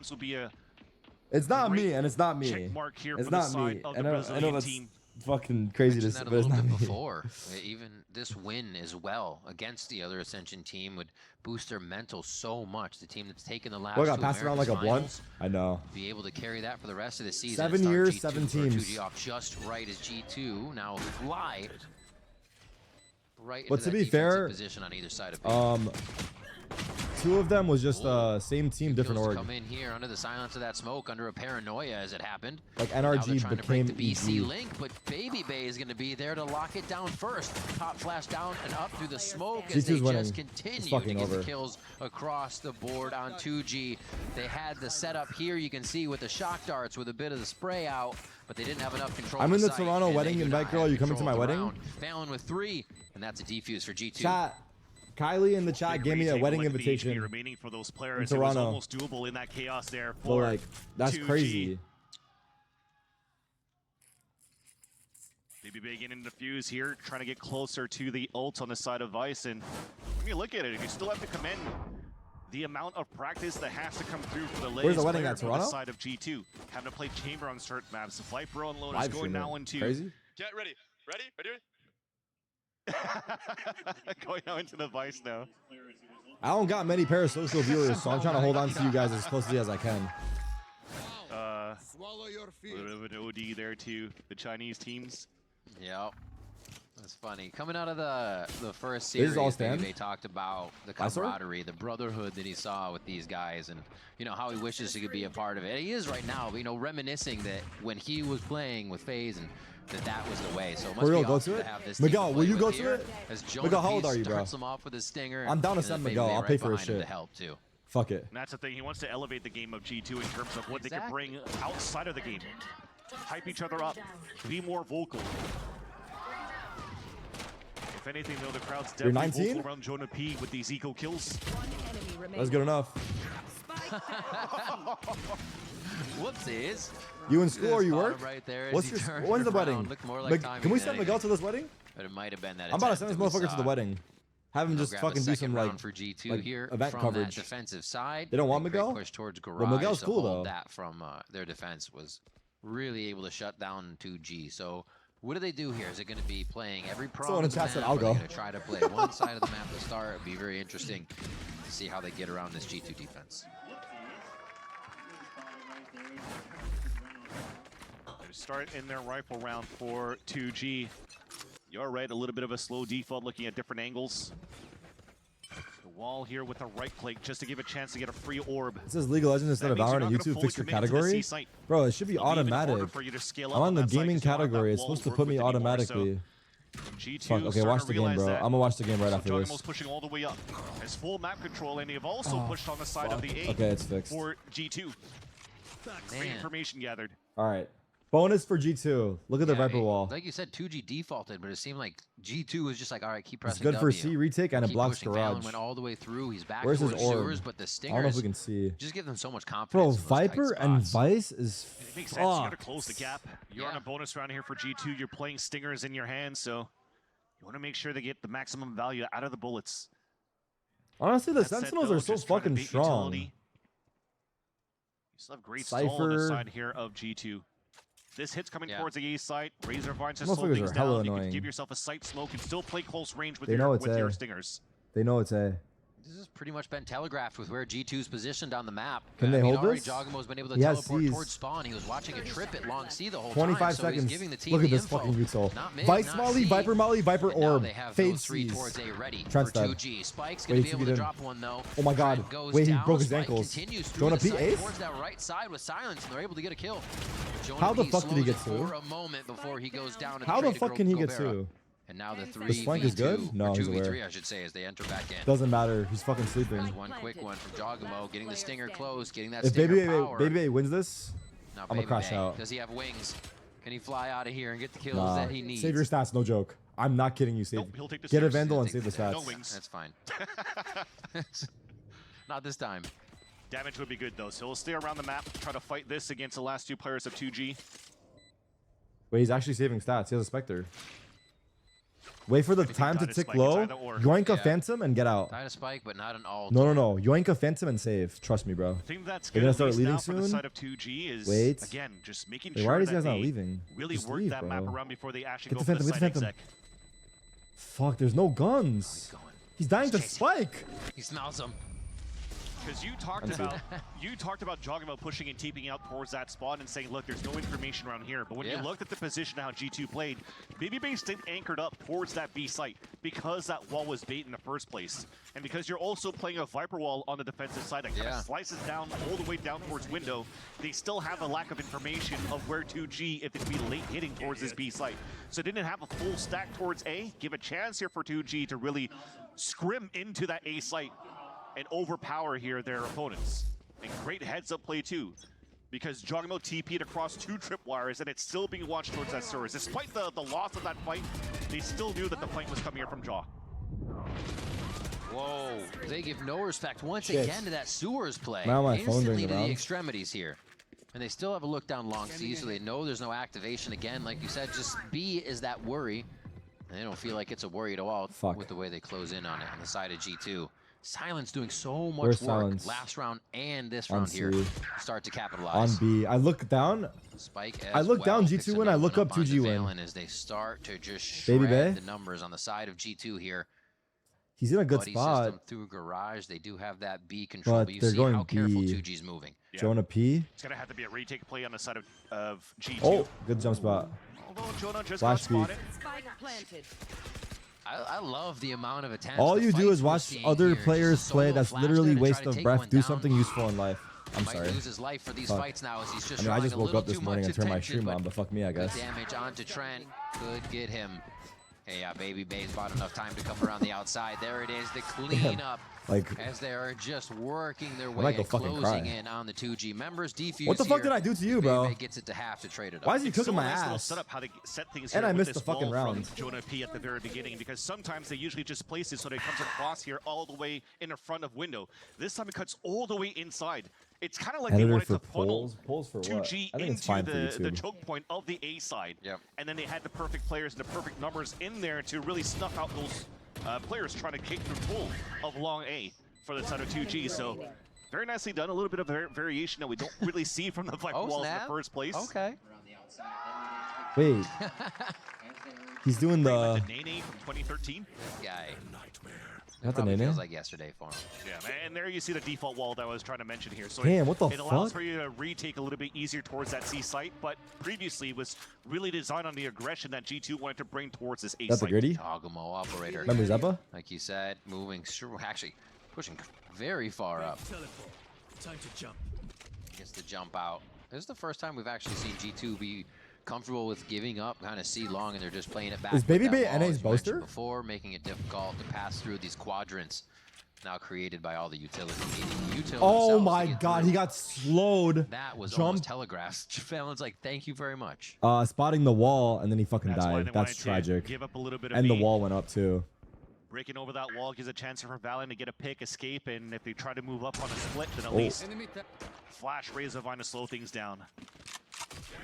This will be a. It's not me, and it's not me. Check mark here it's for the not side me. of I the know Brazilian that's team. fucking crazy to say, but it's not me. Before. Even this win as well against the other Ascension team would boost their mental so much. The team that's taken the last What, got two passed around like a blunt? finals, I know. be able to carry that for the rest of the season. 7 years, 7 teams. 2G off just right as G2 now fly right But into to that be fair, position on either side of B. 2 of them was just same team, different org. Come in here under the silence of that smoke, under a paranoia as it happened. Like Now they're NRG trying to became break the BC EG. link, but Baby Bay is going to be there to lock it down first. Top flash down and up through the smoke as they just continue to get the kills across the board on 2G. They had the setup here, you can see, with the shock darts with a bit of the spray out, but they didn't have enough control. I'm in the Toronto wedding invite, girl. You coming to my wedding? Fallon with 3, and that's a defuse for G2. Chat. Kylie in the chat gave me a wedding invitation remaining for those players. in Toronto. It was almost doable in that chaos there So for like, that's 2G. crazy. Baby Bay getting the fuse here, trying to get closer to the ult on the side of Vice. And when you look at it, you still have to commend the amount of practice that has to come through for the Where's the wedding player at, for Toronto? the side of G2. Having to play Chamber on certain maps. The Viper on Lotus Live going stream now it. into... Crazy? Get ready. Ready? Ready? Going out into the Vice now. I don't got many parasocial viewers, so I'm trying to hold on to you guys as closely as I can. Swallow your A fear. little bit of an OD there to the Chinese teams. Yep. That's funny. Coming out of the first series, they talked about the camaraderie, the brotherhood that he saw with these guys, and you know how he wishes he could be a part of it. He is right now, you know, reminiscing that when he was playing with FaZe and that was the way. So it must be awesome to have this Miguel, will you go to it? Miguel, how old are you, bro? Starts him off with a stinger. I'm down to send Miguel. I'll pay for his shit. To help too. Fuck it. And that's the thing. He wants to elevate the game of G2 in terms of what they can bring outside of the game. Hype each other up. Be more vocal. If anything, though, the crowd's definitely vocal around Jonah P with these eco kills. That's good enough. Whoopsies. You in school or you work? Right there. When's the wedding? Can we send Miguel to this wedding? But it might have been that. I'm about to send this motherfucker to the wedding. Have him just fucking do some like, for G2 like here event from coverage. That defensive side. They don't want Miguel? Push towards garage. Well, Miguel's cool though. That from their defense was really able to shut down 2G. So what do they do here? Is it going to be playing every problem? Someone in chat said I'll go. Going to try to play one side of the map to start. It'd be very interesting to see how they get around this G2 defense. They start in their rifle round for 2G. You're right, a little bit of a slow default looking at different angles. The wall here with the right click just to give a chance to get a free orb. It says League of Legends instead of Valorant and YouTube fixed your category. Bro, it should be automatic. I'm on the gaming category. It's supposed to put me automatically. Fuck, okay, watch the game, bro. I'm gonna watch the game right after this. Pushing all the way up. Has full map control, and they have also pushed on the side of the A. Okay, it's fixed. For G2. Great information gathered. All right. Bonus for G2. Look at the Viper wall. Like you said, 2G defaulted, but it seemed like G2 was just like, all right, keep pressing. It's good for C retake and it blocks garage. Went all the way through. He's back. Where's his orb? Sewers, but the stingers, I don't know if we can see. Just give them so much confidence. Bro, Viper and Vice is It makes sense. You gotta close the gap. You're on a bonus round here for G2. You're playing stingers in your hands, so you want to make sure they get the maximum value out of the bullets. Honestly, the Sentinels are so fucking strong. You still have great stall on the side here of G2. This hit's coming towards the A site. Razor Vines to slow things down. You can give yourself a sight smoke and still play close range with your stingers. They know it's A. This has pretty much been telegraphed with where G2's positioned on the map. Can they hold this? Jogamo's been able to teleport towards spawn. He was watching a trip at long C the whole 25 time. seconds. So giving the team Look at the this fucking util. Mid, Vice Molly, Viper Molly, Viper Orb. They have Fade those three C's. towards A ready for Trent's dead. 2G. Spike's going to be able to drop one though. Oh my god. Wait, he broke his ankles. Jonah P ace? Towards that right side with silence, and they're able to get a kill. How the fuck did he get two? For a moment before he goes down. How the fuck can he get two? And now the 3v2, this flank is good? No, he's aware. 2v3, I should say, as they enter back in. Doesn't matter. He's fucking sleeping. There's one quick one from Jogamo, getting the stinger close, getting that if stinger power. Baby Bay wins this, now, I'm gonna crash out. Does he have wings? Can he fly out of here and get the kills that he needs? Save your stats, no joke. I'm not kidding you. Save. Get a Vandal and save the stats. No wings. That's fine. Not this time. Damage would be good though, so he'll stay around the map, try to fight this against the last two players of 2G. Wait, he's actually saving stats. He has a Spectre. Wait for the time to tick low. Yoink a Phantom and get out. Try to spike, but not an all. No. Yoink a Phantom and save. Trust me, bro. I think that's They're gonna start leaving soon. For the side of 2G is, wait. Again, just making wait, sure why are these that guys not they leaving? really just work leave, that bro. map around before they actually Get go the for the Phantom, side exec. Fuck, there's no guns. He's dying to spike. He smells him. Because you talked about Jogamo pushing and TPing out towards that spot and saying, look, there's no information around here. But when you looked at the position of how G2 played, BB stayed anchored up towards that B site because that wall was bait in the first place. And because you're also playing a Viper wall on the defensive side that kind of slices down all the way down towards window, they still have a lack of information of where 2G, if it could be late hitting towards this B site. So didn't have a full stack towards A. Give a chance here for 2G to really scrim into that A site and overpower here their opponents. And great heads-up play too, because Jogamo TP'd across 2 tripwires and it's still being launched towards that sewers. Despite the loss of that fight, they still knew that the fight was coming here from Jaw. Whoa, they give no respect once again to that sewers play. Now my phone Instantly to around. the extremities here. And they still have a look down long C, so they know there's no activation again. Like you said, just B is that worry. And they don't feel like it's a worry at all with the way they close in on it on the side of G2. Silence doing so much work last round and this round here. Start to capitalize. On B. I look down. Spike I look down G2 win. I look up 2G win. As they start to just shred the numbers on the side of G2 here. He's in a good Buddy spot. System through garage. They do have that B control, but you they're see going how careful B. 2G's moving. Jonah P. It's going to have to be a retake play on the side of G2. Oh, good jump spot. Although Jonah just Flash got spotted. Spike planted. I love the amount of attention. All you do is watch other players play. That's literally waste of breath. Do something useful in life. I'm sorry. Might lose his life for these fights now as he's just I just woke up this morning and turned my stream on, but fuck me, I guess. Damage onto Trent could get him. Hey, Baby Bay's bought enough time to come around the outside. There it is, the cleanup. As they are just working their way and closing in on the 2G members. Defuse what the fuck did I do to you, bro? Baby gets it to half to trade it up. Why is he cooking my nice ass? Setup how they set things and here I missed this the fucking round. Jonah P at the very beginning, because sometimes they usually just place it so that it comes across here all the way in the front of window. This time it cuts all the way inside. It's kind of like they wanted to funnel 2G into the choke point of the A side. And then they had the perfect players and the perfect numbers in there to really snuff out those players trying to kick through full of long A for the side of 2G. So very nicely done. A little bit of variation that we don't really see from the Viper walls in the first place. Okay. Wait. He's doing the Nene from 2013. Guy. Not the Nene? Feels like yesterday for him. Yeah, and there you see the default wall that I was trying to mention here. So damn, what the it allows for you to retake a little bit easier towards that C site, but previously was really designed on the aggression that G2 wanted to bring towards this A That's site. the gritty? Jogamo operator. Remember Zeppa? Like you said, moving, actually pushing very far up. Time to jump. Gets the jump out. This is the first time we've actually seen G2 be comfortable with giving up, kind of C long, and they're just playing it back. Is Baby Bay NA's boaster? Before, making it difficult to pass through these quadrants now created by all the utility. Oh my god, he got slowed. That was almost telegraphed. Fallon's like, thank you very much. Spotting the wall, and then he fucking died. That's tragic. Give up a little bit of and the wall went up too. Breaking over that wall gives a chance for Valorant to get a pick, escape, and if they try to move up on a split, then at least flash Razor Vine to slow things down.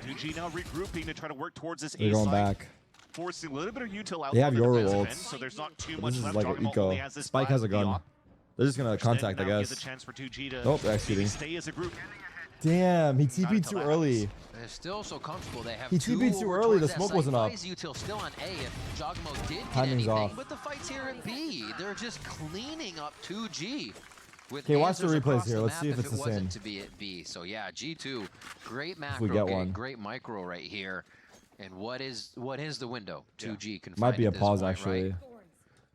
2G now regrouping to try to work towards this A going side, back. forcing a little bit of util out. They have your ults, so there's not too much left. Like eco. Spike has a gun. They're just gonna contact, I guess. A chance for 2G to nope, they're executing. Stay as a group. Damn, he TP'd too early. They're still so comfortable. They have he TP'd too early. The smoke wasn't up. Util still on A if Jogamo did get Timing's anything, off. but the fight's here at B. They're just cleaning up 2G. Okay, watch the replays here. Let's see if it's the same. To be at B. So yeah, G2, great macro, we get one. great micro right here. And what is the window? 2G can might be a pause point, actually. Right?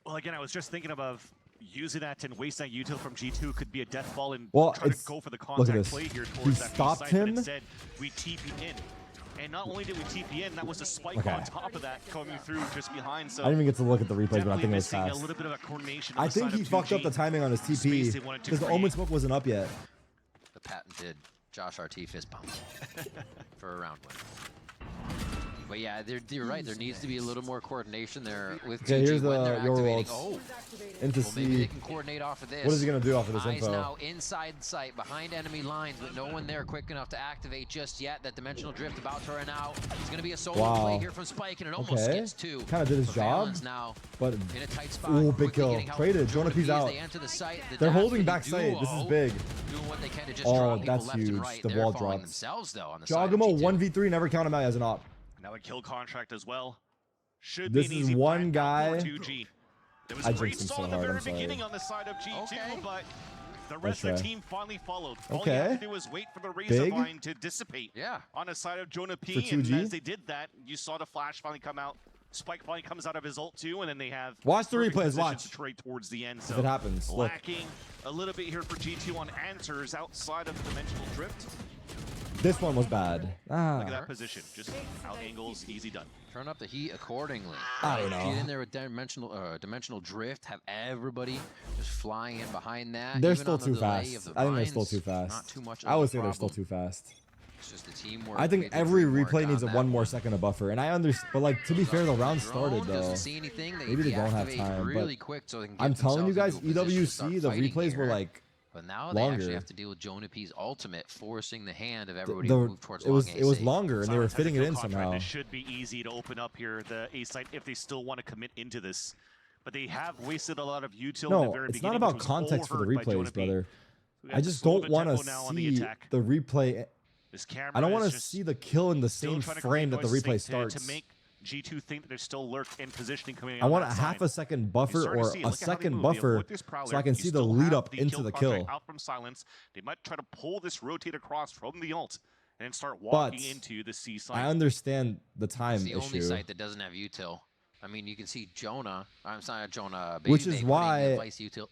Well, again, I was just thinking of using that and wasting that util from G2 could be a death fall and try to go for the contact play here towards that stopped side, him. but instead we TP in. And not only did we TP in, that was a spike on top of that coming through just behind. So I didn't even get to look at the replays, but I think it was fast. A little bit of a coordination I think he fucked up the timing on his TP because the Omen smoke wasn't up yet. The patented Josh RT fist bump for a round win. But yeah, you're right. There needs to be a little more coordination there with okay, 2G here's when they're your activating. worlds. Well, Into maybe they can coordinate off of this. What is he gonna do off of this Eyes info? now inside sight, behind enemy lines, but no one there quick enough to activate just yet. That dimensional drift about to run out. It's gonna be a solo play here from Spike, and it almost gets two. Kind of did his job. Now but in a tight spot. Ooh, big kill. Traded. Jonah P's out. They enter the site. They're holding back sight. This is big. Doing what they can to just that's huge. Right. The They're wall falling dropped. Themselves, though, on the Jogamo 1v3. Never count him out as an op. Now a kill contract as well. Should this be an is easy one guy. 2G. There was a great stall at the very beginning on the side of G2, but the rest of the team finally followed. All you have to do was wait for the Razor Vine to dissipate on the side of Jonah P. And as they did that, you saw the flash finally come out. Spike finally comes out of his ult too, and then they have watch the replays. Watch trade towards the end. So if it happens, lacking a little bit here for G2 on answers outside of dimensional drift. This one was bad. Look at that position. Just out angles, easy done. Turn up the heat accordingly. I don't know. Get in there with dimensional drift. Have everybody just flying in behind that. They're Even still too fast. I think they're still too fast. Not too much. I would say they're still too fast. It's just the teamwork. I think every replay needs a 1 more second of buffer, and I understand. But like, to be fair, the round started though. Maybe they don't have time. Really quick so they can get I'm telling you guys, into a position to start EWC, the replays were like. But now longer. they actually have to deal with Jonah P's ultimate, forcing the hand of everybody to move towards it was longer, and they were fitting it in somehow. It should be easy to open up here the A site if they still want to commit into this. But they have wasted a lot of util in the very beginning. It's not about context for the replays, brother. I just don't want to see the replay. I don't want to see the kill in the same frame that the replay starts. To make G2 think that there's still lurk in positioning coming I want a half a second buffer or a second buffer so I can see the lead up into the kill. Out from silence, they might try to pull this rotate across from the ult and start walking into the C side. I understand the time issue. It's the only site that doesn't have util. I mean, you can see Jonah. I'm sorry, Jonah. Which is why,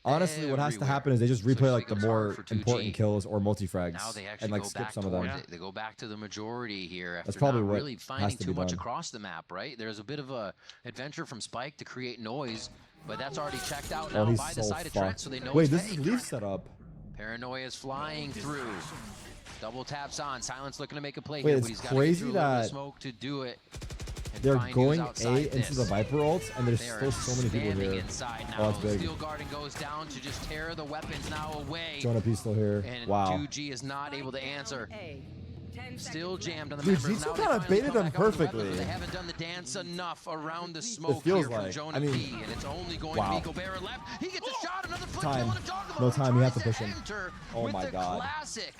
honestly, what has to happen is they just replay like the more important kills or multi-frags and like skip some of them. They go back to the majority here after That's probably not what really finding has to too be much done. across the map, right? There's a bit of a adventure from Spike to create noise, but that's already checked out now by the side of Trent, so they know Wait, this is Leaf setup. Paranoia is flying through. Double taps on. Silence looking to make a play Wait, here, it's but he's got to crazy get through a little bit that of smoke to do it. They're going A into the Viper ults, and there's still so many people here. Oh, it's big. Steel Garden goes down to just tear the weapons now away. Jonah P's still here. And wow. 2G is not able to answer. Still jammed on the Dude, members. G2 kind of baited them perfectly. They haven't done the dance enough around the smoke it feels here like, from Jonah P, and it's only going to be Gobert left. He gets a shot, another foot kill, and a dog. No time, you have to push him. Oh my god. Classic.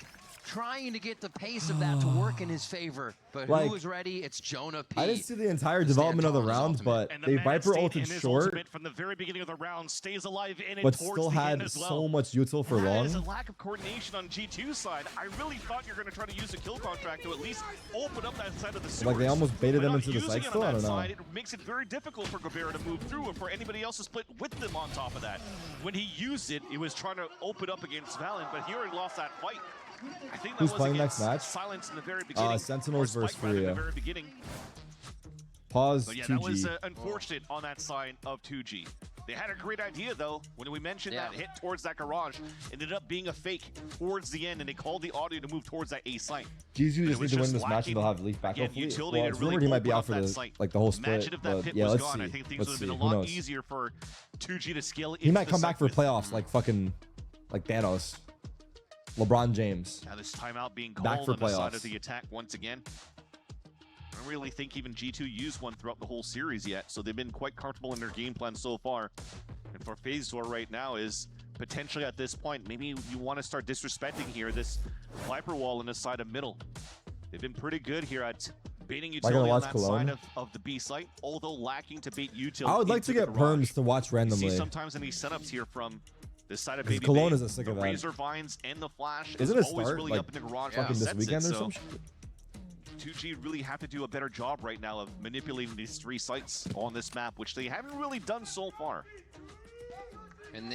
Trying to get the pace of that to work in his favor, but like, who is ready? It's Jonah P. I didn't see the entire development of the round, but they Viper ulted short, from the very beginning of the round, stays alive in but still had so much util for long. There's a lack of coordination on G2's side. I really thought you were going to try to use a kill contract to at least open up that side of the sewers. Like they almost baited them into the site still. I don't know. It makes it very difficult for Gobert to move through, and for anybody else to split with them on top of that. When he used it, he was trying to open up against Valen, but he already lost that fight. I think that Who's was playing next match? Silence in the very beginning. Sentinels versus Furia. Pause. So yeah, 2G. That was unfortunate on that side of 2G. They had a great idea though. When we mentioned that hit towards that garage, ended up being a fake towards the end, and they called the audio to move towards that A site. G2 just need to win this match, and they'll have Leaf back. Hopefully, well, it's rumored he might be out for the whole split. But yeah, let's see. I think things would have been a lot easier for 2G to scale. He might come back for playoffs, like fucking, like Thanos. LeBron James. Now this timeout being called back for on playoffs. the side of the attack once again. I don't really think even G2 used one throughout the whole series yet, so they've been quite comfortable in their game plan so far. And for FaZe right now is potentially at this point, maybe you want to start disrespecting here this Viper wall in the side of middle. They've been pretty good here at baiting utility on that side of the B site, although lacking to bait utility. I would like to get perms to watch randomly. You see sometimes in these setups here from this side of Baby Cologne Babe, is a sick of that. Razor Vines and the Flash Isn't it always start really like up in the garage fucking this weekend or so some shit? 2G really have to do a better job right now of manipulating these 3 sites on this map, which they haven't really done so far. And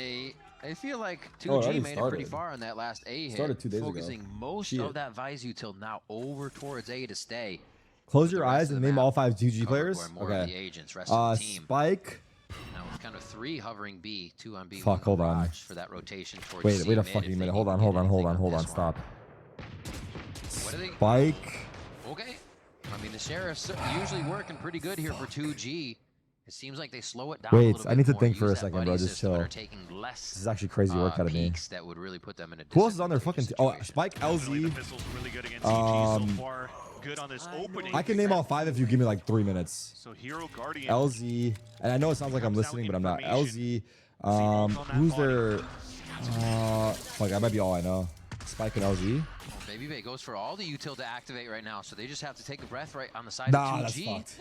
I feel like 2G made it pretty far on that last A hit, 2 days focusing ago. most of that Vice util now over towards A to stay. Close your eyes and name all 5 2G players. Okay. The agents, rest of the team. Spike. Now it's kind of 3 hovering B, 2 on B. Fuck, hold on. For that rotation towards wait a fucking minute. Hold on. Stop. What are they? Spike. Okay. I mean, the Sheriff's usually working pretty good here for 2G. It seems like they slow it down. Wait, a I need to more, think for a second, bro. Just chill. Less, this is actually crazy work out of me. That would really put them in a who else is on their fucking Spike, LZ. Really good so far. Good on this opening. I can name all 5 if you give me like 3 minutes. So Hero Guardian. LZ, and I know it sounds like I'm listening, but I'm not. LZ. Who's their? Fuck, that might be all I know. Spike and LZ. Baby Bay goes for all the util to activate right now, so they just have to take a breath right on the side of 2G. That's fucked.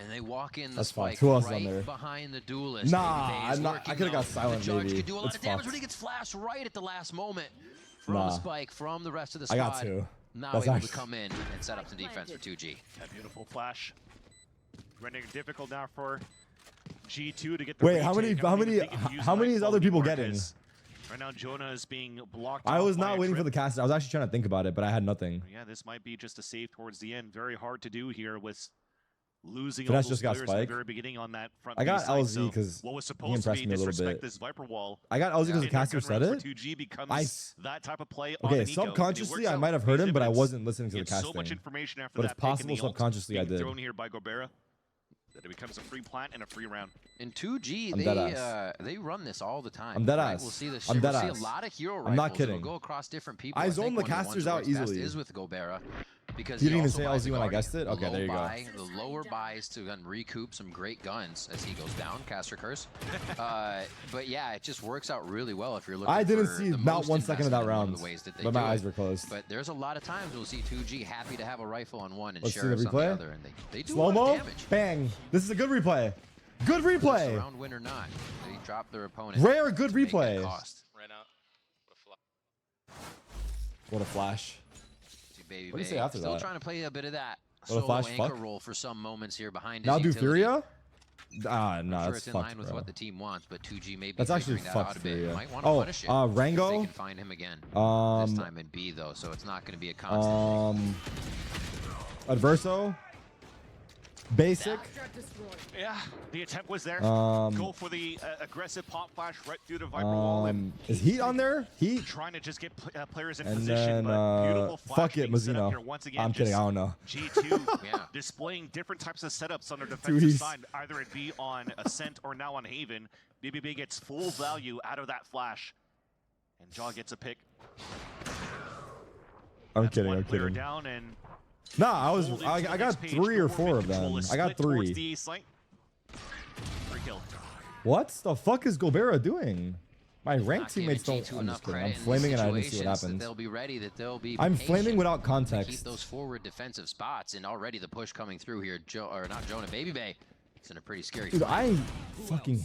And they walk in the that's Spike Who else right on there? behind the duelist. I'm not. I could have got silent, the maybe. Could do a lot it's of damage fucked. when he gets flashed right at the last moment from the Spike, from the rest of the squad. I got 2. Now that's able actually... to come in and set up some defense for 2G. That beautiful flash. Rendering it difficult now for G2 to get the Wait, how many is other people getting? Right now, Jonah is being blocked. I was not waiting for the cast. I was actually trying to think about it, but I had nothing. Yeah, this might be just a save towards the end. Very hard to do here with losing Finesse all those just got players Spike. at the very beginning on that front. I got side, LZ because what was he supposed to impressed be me a little bit. This Viper wall. I got LZ because the caster said it. 2G becomes that type of play. Okay, subconsciously I might have heard him, but I wasn't listening to the casting. So much information after but that it's possible subconsciously I did. Thrown here by Gobera. That it becomes a free plant and a free round. In 2G, they run this all the time. I'm dead ass. We'll see this. I'm dead we'll ass. see a lot of hero rifles. I'm not kidding. It'll go across different people. I zone the casters out easily. Is with Gobera. Because you didn't even say LZ when I guessed it? Okay, there you go. The lower buys to recoup some great guns as he goes down. Caster curse. But yeah, it just works out really well if you're looking I didn't for see not 1 second of that round, but my eyes were closed. But there's a lot of times we'll see 2G happy to have a rifle on one and Let's see Sheriffs the on the replay. other, and they do Slow-mo? a lot of damage. Bang. This is a good replay. Good replay. Round win or not, they drop their opponent. Rare good replay. Right out. What a flash. Baby What do you say after Still that? trying to play a bit of that What a flash anchor fuck? roll for some moments here behind his Now do utility. Furia? Ah, no, I'm sure that's it's in fucked, line with bro. what the team wants, but 2G may be That's actually figuring that out fucked a bit. Furia. Might want to punish it. Rango? They can find him again. This time in B though, so it's not going to be a constant. Adverso. Basic. Yeah, the attempt was there. Go for the aggressive pop flash right through the Viper wall. And is Heat on there? Heat. Trying to just get players in and position. Then, beautiful flash fuck it, Mazino. once again, I'm kidding. I don't know. G2 displaying different types of setups on their defensive side. Either it be on Ascent or now on Haven. BBB gets full value out of that flash. And Jaw gets a pick. I'm kidding. I'm kidding. Down and nah, I got 3 or 4 of them. I got 3. What the fuck is Gobera doing? My ranked teammates don't. I'm just kidding. I'm flaming and I didn't see what happens. They'll be ready. I'm flaming without context. Keep those forward defensive spots, and already the push coming through here. Not Jonah, Baby Bay. It's in a pretty scary. Dude, I fucking.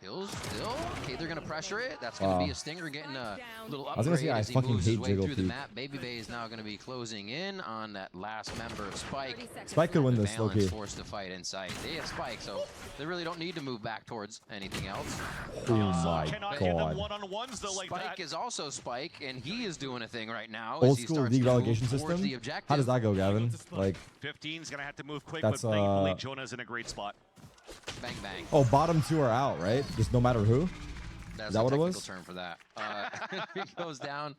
Kills still. Okay, they're gonna pressure it. That's gonna be a stinger getting a little upgrade. I was gonna say I fucking hate Jiggle through the map. Baby Bay is now gonna be closing in on that last member of Spike. Spike could win this, low-key. Forced to fight inside. They have Spike, so they really don't need to move back towards anything else. Oh my god. Spike is also Spike, and he is doing a thing right now. Old school league relegation system. How does that go, Gavin? Like 15's gonna have to move quick, but thankfully Jonah's in a great spot. Bang bang. Oh, bottom 2 are out, right? Just no matter who. That's is that what it was? Term for that. He goes down.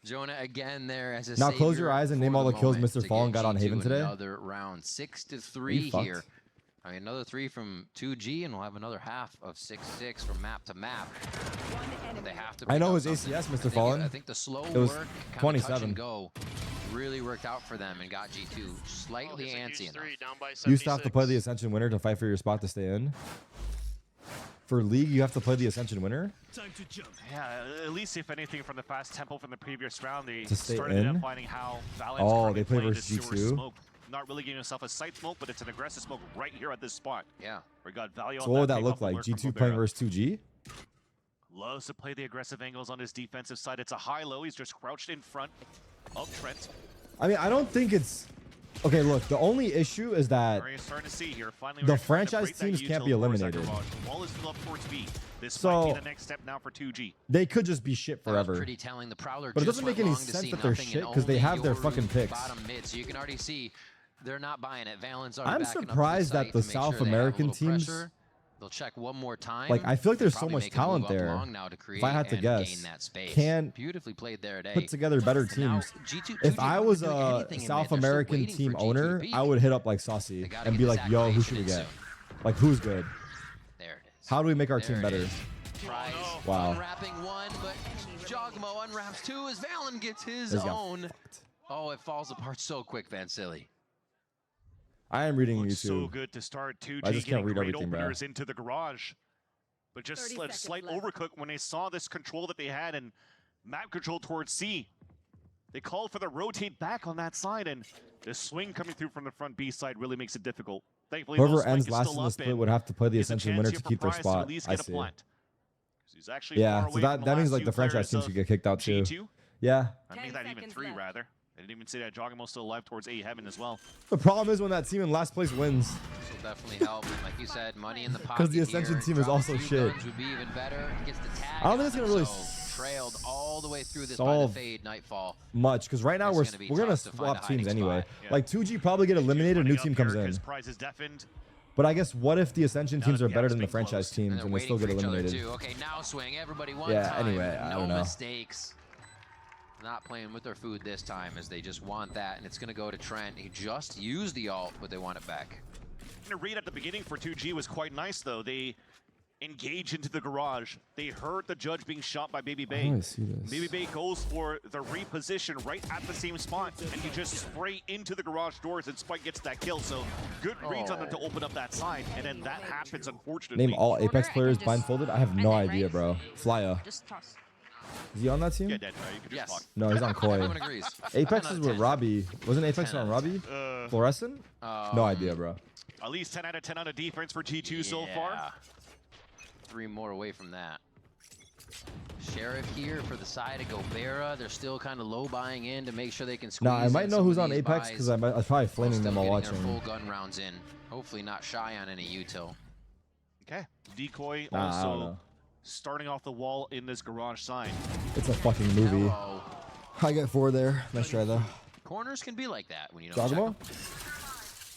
Jonah again there as a now close your eyes and name all the kills Mr. Fallen got on Haven today. Another round 6-3 here. I mean, another 3 from 2G, and we'll have another half of 6-6 from map to map. They have to. I know his ACS, Mr. Fallen. I think the slow it was work, 27. Go, really worked out for them and got G2 slightly antsy. You used to have to play the Ascension winner to fight for your spot to stay in. For League, you have to play the Ascension winner. Time to jump. Yeah, at least if anything from the fast tempo from the previous round, they to stay started in? finding how Valorant they play versus G2. Smoke. Not really giving yourself a sight smoke, but it's an aggressive smoke right here at this spot. Yeah. We got value so on what would that pick look off the like? work from G2 playing Gobera. versus 2G? Loves to play the aggressive angles on his defensive side. It's a high-low. He's just crouched in front of Trent. I mean, I don't think it's... Okay, look, the only issue is that To see here. Finally, the franchise teams can't be eliminated. Wall is still up towards B. This so might be the next step now for 2G. They could just be shit forever. Pretty telling. The Prowler but it doesn't make any sense that they're shit because they have their fucking picks. Bottom mid, so you can already see they're not buying it. Valent's I'm surprised that the South American teams They'll check one more time. Like, I feel like there's so much talent there. If I had to guess, can beautifully played there today. Put together better teams. If I was a South American team owner, I would hit up like Saucy and be like, yo, who should we get? Like, who's good? There it is. How do we make our team better? Tries wow. Unwrapping one, but Jogmo unwraps two as Valen gets his own. Oh, it falls apart so quick, Vansili. I am reading YouTube. So good to start 2G. I just can't read everything, bro. Into the garage, but just a slight overcook when they saw this control that they had and map control towards C. They called for the rotate back on that side, and the swing coming through from the front B side really makes it difficult. Thankfully, whoever ends last in the split would have to play the Ascension winner to keep their spot. I see. Yeah, so that means like the franchise teams could get kicked out too. Yeah. I made that even 3 rather. I didn't even say that Jogmo's still alive towards A heaven as well. The problem is when that team in last place wins. This will definitely help. Like you said, money in the pocket. Because the Ascension team is also shit. Would be even better. Gets the tag. I don't think it's gonna really trailed all the way through this by the fade nightfall. Much because right now we're gonna swap teams anyway. Yeah. Like 2G probably get eliminated, a new team comes in. But I guess what if the Ascension teams are better than the franchise teams and they still get eliminated? Okay, now swing everybody one time. Yeah. Anyway, I don't know. No mistakes. Not playing with their food this time as they just want that, and it's going to go to Trent. He just used the ult, but they want it back. The read at the beginning for 2G was quite nice, though. They engage into the garage. They heard the judge being shot by Baby Bay. I see this. Baby Bay goes for the reposition right at the same spot, and you just spray into the garage doors, and Spike gets that kill. So good reads on them to open up that side, and then that happens, unfortunately. Name all Apex players blindfolded? I have no idea, bro. Flya. Just toss. Is he on that team? Yeah, Dead, you can just talk. No, he's on Koi. Apex is with Robbie. Wasn't Apex on Robbie? Fluorescent? No idea, bro. At least 10 out of 10 on a defense for G2 so far. 3 more away from that. Sheriff here for the side of Gobera. They're still kind of low buying in to make sure they can squeeze. Nah, I might know who's on Apex because I was probably flaming them while watching. Full gun rounds in. Hopefully not shy on any util. Okay. Decoy also starting off the wall in this garage side. It's a fucking movie. Hello. I got 4 there. Nice try though. Corners can be like that when you don't check them.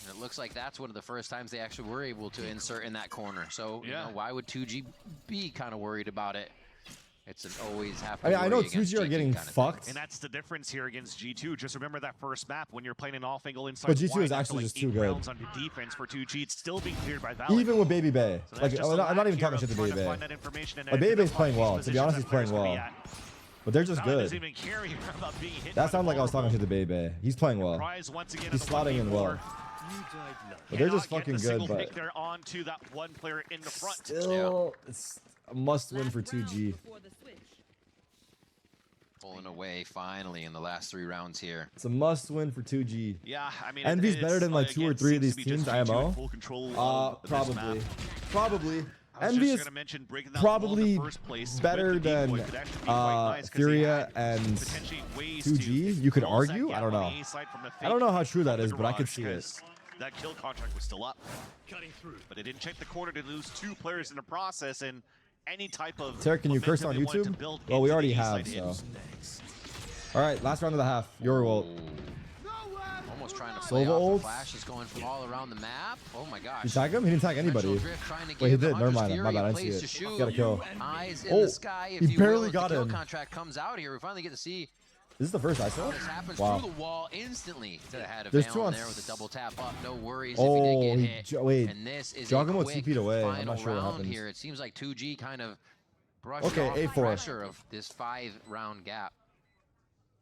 And it looks like that's one of the first times they actually were able to insert in that corner. So, you know, why would 2G be kind of worried about it? It's an always happening. I know 2G are getting fucked. And that's the difference here against G2. Just remember that first map when you're playing an off-angle inside. But G2 is actually just too good. On defense for 2G, it's still being cleared by Valorant. Even with Baby Bay. So like, I'm not even talking shit to Baby Bay. Like, Baby Bay's playing well. To be honest, he's playing well. But they're just good. That sounds like I was talking shit to Baby Bay. He's playing well. He's slotting in well. But they're just fucking good, but they're on to that one player in the front. Still, it's a must-win for 2G. Pulling away finally in the last 3 rounds here. It's a must-win for 2G. Yeah, I mean, Envy's better than like 2 or 3 of these teams, IMO. Probably. Envy is probably better than Furia and 2G. You could argue. I don't know. I don't know how true that is, but I could see it. That kill contract was still up, but it didn't check the corner to lose 2 players in the process, and any type of Tarek, can you curse on YouTube? Well, we already have, so. All right, last round of the half. Your ult. Almost trying to play off the flash. He's going from all around the map. Oh my gosh. You tag him? He didn't tag anybody. Wait, he did. Never mind. My bad. I didn't see it. Got a kill. Eyes in the sky, if he barely got him. Contract comes out here. We finally get to see. This is the first I saw. This happens through the wall instantly to the head of There's Valen there with a double tap up. No worries if he did get hit. Wait. And this is Jogamo TP'd away. I'm not sure what round happens. here. It seems like 2G kind of brushed off the pressure of this 5-round gap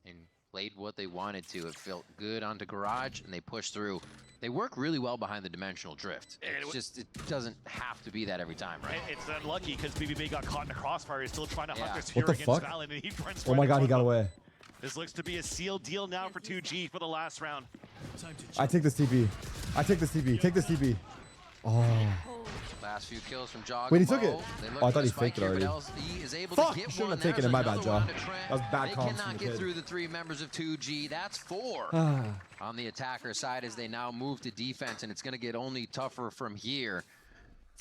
and played what they wanted to. It felt good onto Garage, and they pushed through. They work really well behind the dimensional drift. It's just, it doesn't have to be that every time, right? It's unlucky because BBB got caught in the crossfire. He's still trying to hunt this here against Valorant, and he runs. Oh my god, he got away. This looks to be a sealed deal now for 2G for the last round. I take this TP. I take this TP. Take this TP. Oh. Last few kills from Jogamo. Wait, he took it. Oh, I thought he faked it already. Fuck! You shouldn't have taken it. My bad, Jaw. That was bad comms. They cannot get through the 3 members of 2G. That's 4 on the attacker side as they now move to defense, and it's going to get only tougher from here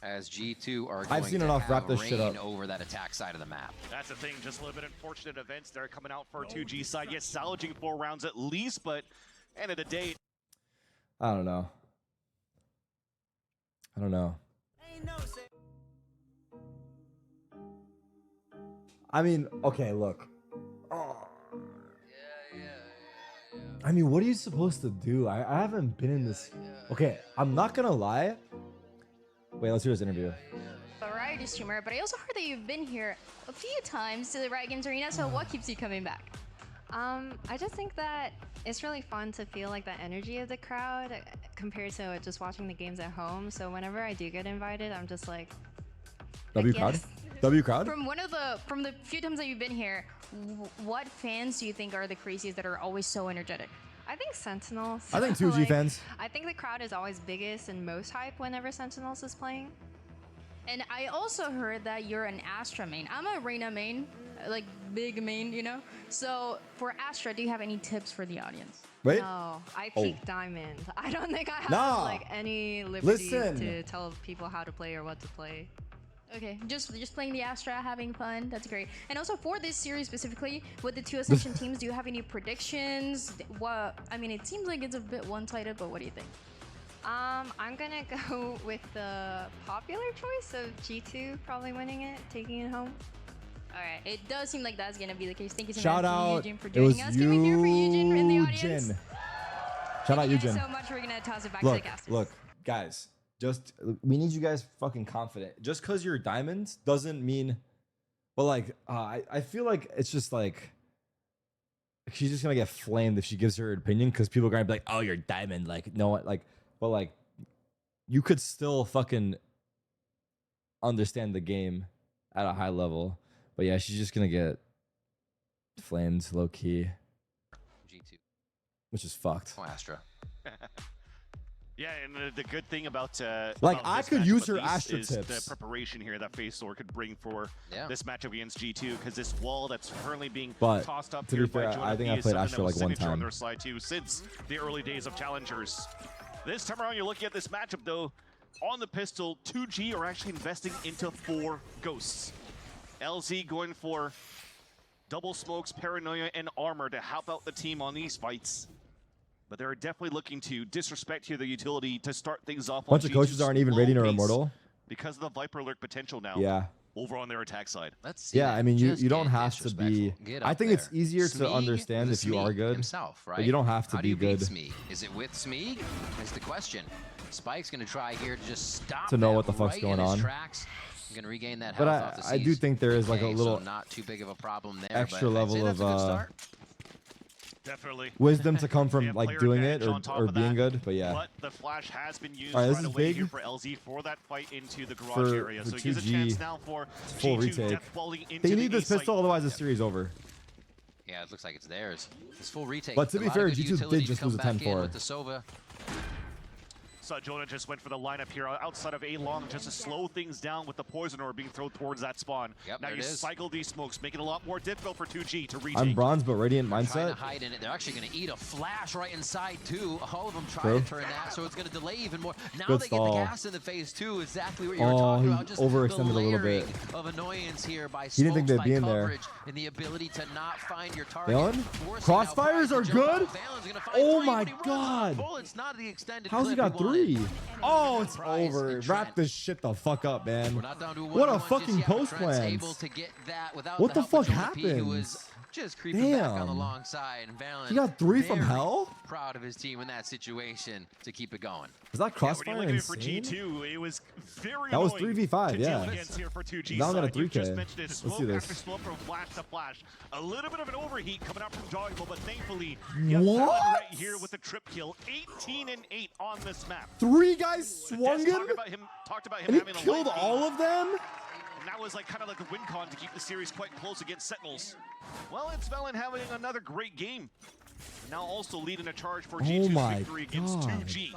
as G2 are going to have rain over that attack side of the map. That's the thing, just a little bit unfortunate events there coming out for 2G side. Yes, salvaging 4 rounds at least, but end of the day. I don't know. I mean, okay, look. Oh. I mean, what are you supposed to do? I haven't been in this. Okay, I'm not gonna lie. Wait, let's do this interview. Variety streamer, but I also heard that you've been here a few times to the Riot Games Arena, so what keeps you coming back? I just think that it's really fun to feel like the energy of the crowd compared to just watching the games at home. So whenever I do get invited, I'm just like, W crowd? W crowd? From the few times that you've been here, what fans do you think are the craziest that are always so energetic? I think Sentinels. I think 2G fans. I think the crowd is always biggest and most hype whenever Sentinels is playing. And I also heard that you're an Astra main. I'm a Reyna main, like big main, you know? So for Astra, do you have any tips for the audience? Wait. No, I peak Diamond. I don't think I have like any liberty to tell people how to play or what to play. Okay, just playing the Astra, having fun. That's great. And also for this series specifically, with the 2 Ascension teams, do you have any predictions? What I mean, it seems like it's a bit one-sided, but what do you think? I'm gonna go with the popular choice of G2 probably winning it, taking it home. All right, it does seem like that's gonna be the case. Thank you so Shout much, out, Eugene, for joining us. Can we hear for Eugene in the audience? Shout out, Eugene. Thank you guys so much. We're gonna toss it back to the casters. Look, guys. We need you guys fucking confident. Just because you're diamonds doesn't mean, but like, I feel like it's just like, she's just gonna get flamed if she gives her opinion because people are gonna be like, oh, you're diamond. Like, no, like, but like, you could still fucking understand the game at a high level. But yeah, she's just gonna get flamed low key. G2. Which is fucked. Oh, Astra. Yeah, and the good thing about like I could use her Astra is tips. The preparation here that FaZe could bring for this matchup against G2, because this wall that's currently being tossed up here by I think I played Astra like one time on their side too since the early days of challengers. This time around, you're looking at this matchup though. On the pistol, 2G are actually investing into 4 ghosts. LZ going for double smokes, paranoia, and armor to help out the team on these fights. But they're definitely looking to disrespect here the utility to start things off. Bunch of coaches aren't even Radiant or Immortal because of the Viper Lurk potential now. Yeah. Over on their attack side. Let's see. Yeah, I mean you don't have to be. I think it's easier to understand if you are good. Himself, right? But you don't have to be good. Is it with Smee? Is the question. Spike's gonna try here to just stop to know what the fuck's going on. I'm gonna regain that health off the I do think there is like a little so not too big of a problem there. Extra level of definitely wisdom to come from like doing it or being good, but yeah. But the flash has been used right away here for LZ for that fight into the garage area. So he gets a chance now for full retake. They need this pistol, otherwise the series over. Yeah, it looks like it's theirs. It's full retake. But to be fair, G2 did just lose a 10-4. So Jonah just went for the lineup here outside of A-Long just to slow things down with the poison orb being thrown towards that spawn. Yep, now you cycle these smokes, make it a lot more difficult for 2G to retake. I'm bronze, but Radiant mindset. Trying to hide in it. They're actually going to eat a flash right inside too. All of them try to turn that, so it's going to delay even more. Now they get the gas in the phase two. Exactly what you were talking about. Just overextended a little bit. Of annoyance here by he didn't think they'd be in there. And the ability to not find your target. Valen? Crossfires are good. Oh my god. How's he got 3? Oh, it's over. Wrap this shit the fuck up, man. What a fucking post plan. What the fuck happened? Just creeping back on the long side, and Valorant, he got 3 from hell. Proud of his team in that situation to keep it going. Is that crossfire insane? For G2, it was very that was 3v5, yeah. Here for 2G now I'm at a 3K. Let's see this. From flash to flash. A little bit of an overheat coming out from Joggle, but thankfully, what? Right here with the trip kill, 18 and 8 on this map. 3 guys swung him. Talked about him and having he killed all of them. And that was like kind of like a win con to keep the series quite close against Sentinels. Well, it's Valen having another great game. Now also leading a charge for G2's victory against 2G.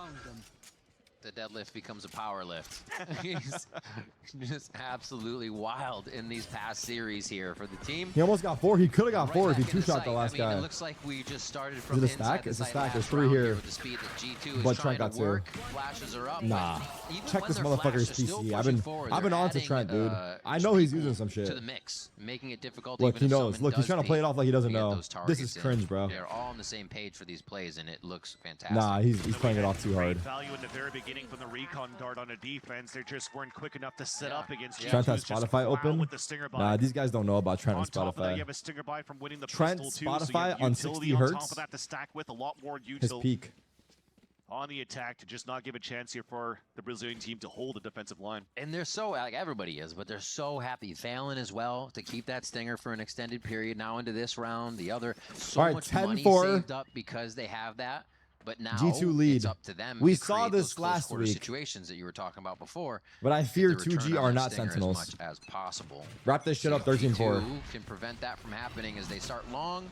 The deadlift becomes a power lift. He's just absolutely wild in these past series here for the team. He almost got 4. He could have got 4 if he two-shot the last guy. It looks like we just started from is it a stack? It's a stack. There's 3 here. With the speed that G2 is but Trent got 2. Flashes are up. Nah. Check this motherfucker's PC. I've been on to Trent, dude. I know he's using some shit. To the mix, making it difficult. Look, he knows. Look, he's trying to play it off like he doesn't know. This is cringe, bro. They're all on the same page for these plays, and it looks fantastic. Nah, he's playing it off too hard. Value in the very beginning. beginning from the recon dart on a defense. They just weren't quick enough to set up against G2. Trent has Spotify open. Nah, these guys don't know about Trent and On top of that, Spotify. you have a stinger buy from winning the Trent pistol Spotify too, so on 60 on hertz. top of that to stack with a lot more His util peak. on the attack to just not give a chance here for the Brazilian team to hold the defensive line. And they're so, like everybody is, but they're so happy. Valen as well to keep that stinger for an extended period now into this round. The other, so much money saved up because they have that. But now G2 lead. It's up to them. We to saw this last week. Situations that you were talking about before. But I fear 2G are not Sentinels. As much as possible. Wrap this shit up 13-4. G2 can prevent that from happening as they start long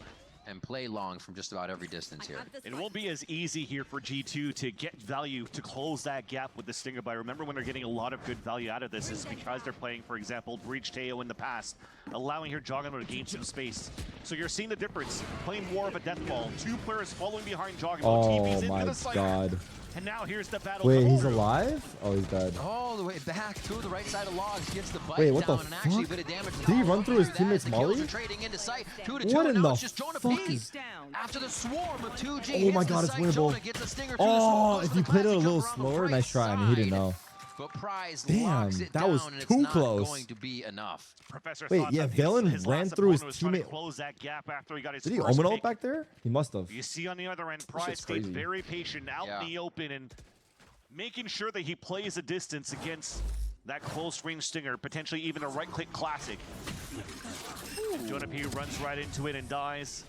and play long from just about every distance here. It won't be as easy here for G2 to get value to close that gap with the Stinger Buy. Remember, when they're getting a lot of good value out of this is because they're playing, for example, Breach Teo in the past, allowing here Jogamo to gain some space. So you're seeing the difference, playing more of a death ball. Two players following behind Jogamo. Oh my god. And now here's the battle. Wait, he's alive? Oh, he's dead. All the way back to the right side of Logs, gets the bite Wait, what down the and fuck? actually a bit of damage. Did he run through his teammate's molly? What in the fuck is... After the swarm of 2G. Oh my god, it's winnable. Oh, if you played it a little slower, nice try. I mean, he didn't know. But Prize damn, that was too close. Going to be enough. Wait, yeah, Valen ran through his teammate. Did he Omen ult back there? He must have. You see on the other end, Prize stayed very patient out in the open and making sure that he plays a distance against that close range stinger, potentially even a right-click classic. Jonah P runs right into it and dies.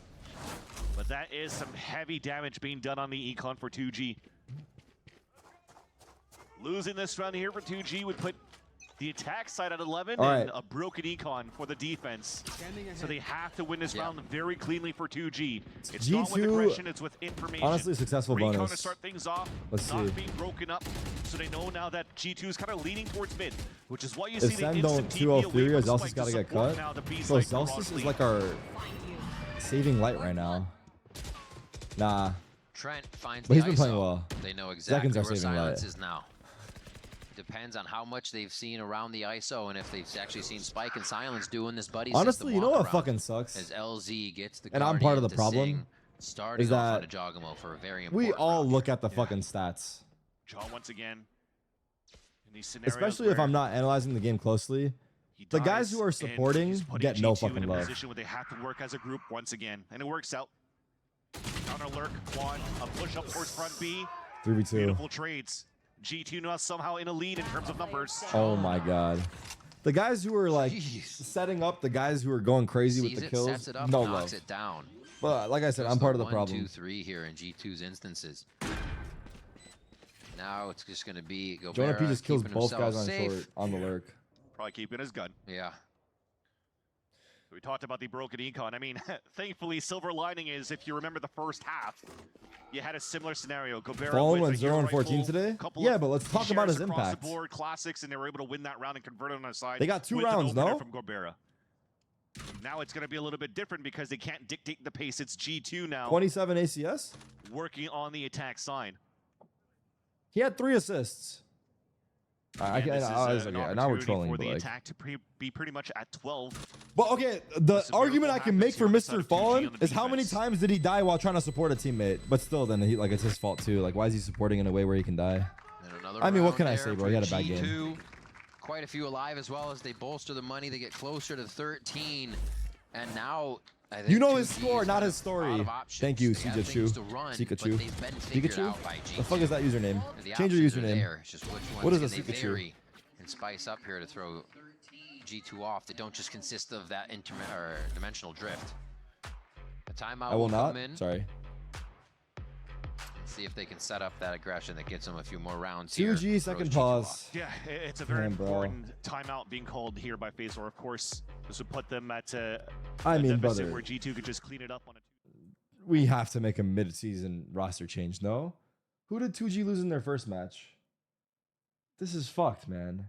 But that is some heavy damage being done on the econ for 2G. Losing this round here for 2G would put the attack side at 11 and a broken econ for the defense. So they have to win this round very cleanly for 2G. It's G2, not with aggression, it's with information. Honestly, successful Recon bonus. to start things off, Let's not see. being broken up. So they know now that G2 is kind of leaning towards mid, which is why you If see the Sen instant don't TP away 203, from Zelsis Spike gotta to get support cut. now the B So side for Zelsis is Rocksley. like our saving light right now. Nah. Trent finds But he's the been ISO. playing well. They know exactly Seconds are where saving silence light. is now. Depends on how much they've seen around the ISO and if they've actually seen Spike and Silence doing this buddy Honestly, system you know what walk fucking sucks? as LZ gets the And I'm part of the Guardian to problem, sing, starting is off that on a Jogamo for a very important we all round. look at the fucking stats. John once again. In these scenarios Especially if I'm not analyzing the game closely. The guys who are supporting get no fucking love. Position where they have to work as a group once again, and it works out. Counter lurk, quad, a push up towards front B. 3v2. Beautiful trades. G2 now somehow in a lead in terms of numbers. Oh my god. The guys who are like setting up, the guys who are going crazy with the kills, sets it up, no knocks love. it down. But like I said, I'm part of the problem. 1, 2, 3 here in G2's instances. Now it's just going to be Jonah P just kills keeping both himself guys on safe. short on the lurk. Probably keeping his gun. Yeah. We talked about the broken econ. I mean, thankfully, silver lining is if you remember the first half, you had a similar scenario. Fallen went 0-14 today? Yeah, but let's talk about his impact. The board, classics, and they were able to win that round and convert it on their side. They got 2 rounds, no? From Gorbera. Now it's going to be a little bit different because they can't dictate the pace. It's G2 now. 27 ACS? Working on the attack side. He had 3 assists. I now we're trolling. For but the like, attack to be pretty much at 12. But okay, the argument I can make for Mr. Fallen is how many times did he die while trying to support a teammate? But still, then it's his fault too. Like, why is he supporting in a way where he can die? I mean, what can I say, bro? He had a bad game. Quite a few alive as well as they bolster the money. They get closer to 13, and now. You know his score, not his story. Thank you, Sikachu. Sikachu. Pikachu? The fuck is that username? Change your username. What is a Sikachu? And spice up here to throw G2 off. They don't just consist of that dimensional drift. A timeout I will not. come in. Sorry. See if they can set up that aggression that gets them a few more rounds here. 2G, second pause. Yeah, it's a very important timeout being called here by Phasor. Of course, this would put them at I mean, deficit brother, where G2 could just clean it up on it. We have to make a mid-season roster change, no? Who did 2G lose in their first match? This is fucked, man.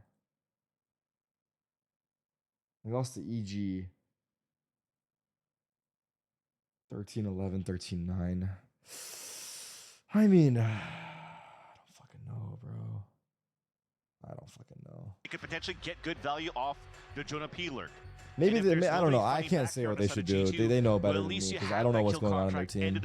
We lost to EG. 13-11, 13-9. I mean, I don't fucking know, bro. I don't don't fucking know. You could potentially get good value off the Jonah P lurk. Maybe they, I don't know. I can't say what they should do. They know better than me because I don't know what's going on in their team.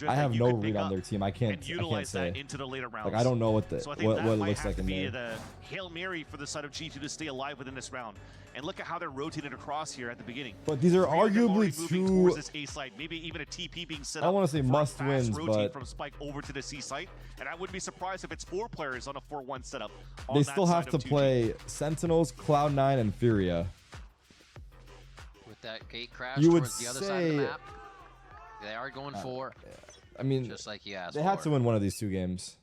I have no read on their team. I can't say. Like I don't know what what it looks like in there. The Hail Mary for the side of G2 to stay alive within this round. And look at how they're rotated across here at the beginning. But these are arguably two. This A side, maybe even a TP being set up. I want to say must wins, but from Spike over to the C site, and I wouldn't be surprised if it's 4 players on a 4-1 setup. They still have to play Sentinels, Cloud9, and Furia. That gate crash you would towards the other side of the map. They are going for. I mean, just like he asked. They had to win one of these 2 games.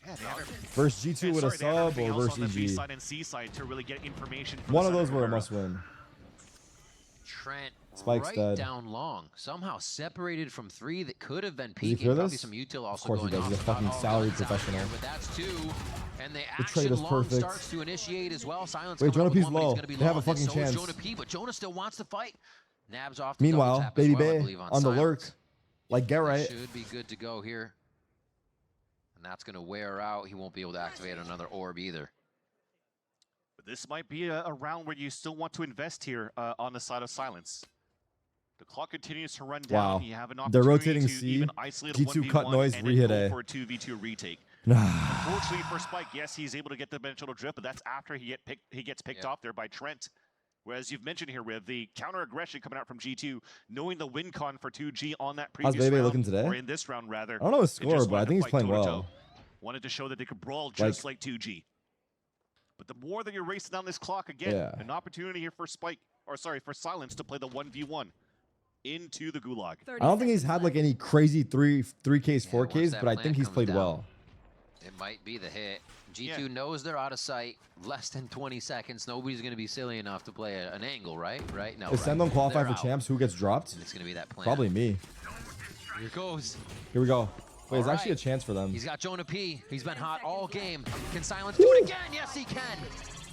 Yeah, first G2 with a sub or versus EG. Side and C side to really get information. One of those were a must win. Trent Spike's right dead. Down long, somehow separated from 3 that could have been peeking. Probably some util also going on. He's a fucking salaried professional. But that's 2. And the trade action is long perfect. starts to initiate as well. Silence. Wait, Jonah P's one, low. They have a fucking chance. Jonah P, but Jonah still wants to fight. Nabs off. Meanwhile, Baby Bay on the Silence. lurk. Like, get right. Should be good to go here. And that's going to wear out. He won't be able to activate another orb either. But this might be a round where you still want to invest here on the side of Silence. The clock continues to run down. Wow. You have an They're opportunity rotating to C. even isolate a G2 cut 1v1 noise, and re-hit go A. for a 2v2 retake. Unfortunately for Spike, yes, he's able to get the dimensional drift, but that's after he gets picked off there by Trent. Whereas you've mentioned here, Riv, the counter aggression coming out from G2, knowing the win con for 2G on that previous How's Bebe round, looking today? or in this round rather. I don't know his score, but I think he's playing well. Wanted to show that they could brawl just like 2G. But the more that you're racing down this clock again, an opportunity here for for Silence to play the 1v1 into the Gulag. I don't think he's had like any crazy 3Ks, 4Ks, but I think he's played well. It might be the hit. G2 knows they're out of sight. Less than 20 seconds. Nobody's going to be silly enough to play an angle, right? No. If Sendon qualify for champs, who gets dropped? It's going to be that plan. Probably me. Here it goes. Here we go. Wait, there's actually a chance for them. He's got Jonah P. He's been hot all game. Can Silence do it again? Yes, he can.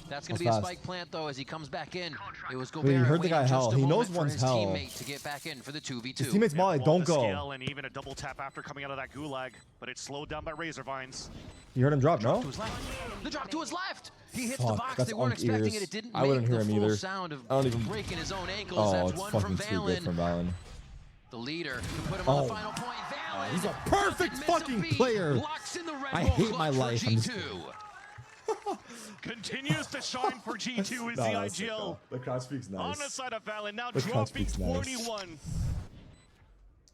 That's going to be a spike plant, though, as he comes back in. It was Gobert. Wait, he heard the guy hell. He knows one's hell. Teammate to get back in for the 2v2. His teammate's Molly, don't go. And even a double tap after coming out of that Gulag, but it's slowed down by Razorvines. You heard him drop, no? The drop to his left. He hits the box. They weren't expecting it. It didn't I wouldn't hear him either. Sound of I don't even breaking his own ankles. Oh, That's it's one fucking from too good from Valen. The leader to put him on the final point. Valen. He's a perfect fucking player. I hate my life. Continues to shine for G2 is the IGL. The crowd speaks nice. On the side of Valen, now dropping 41.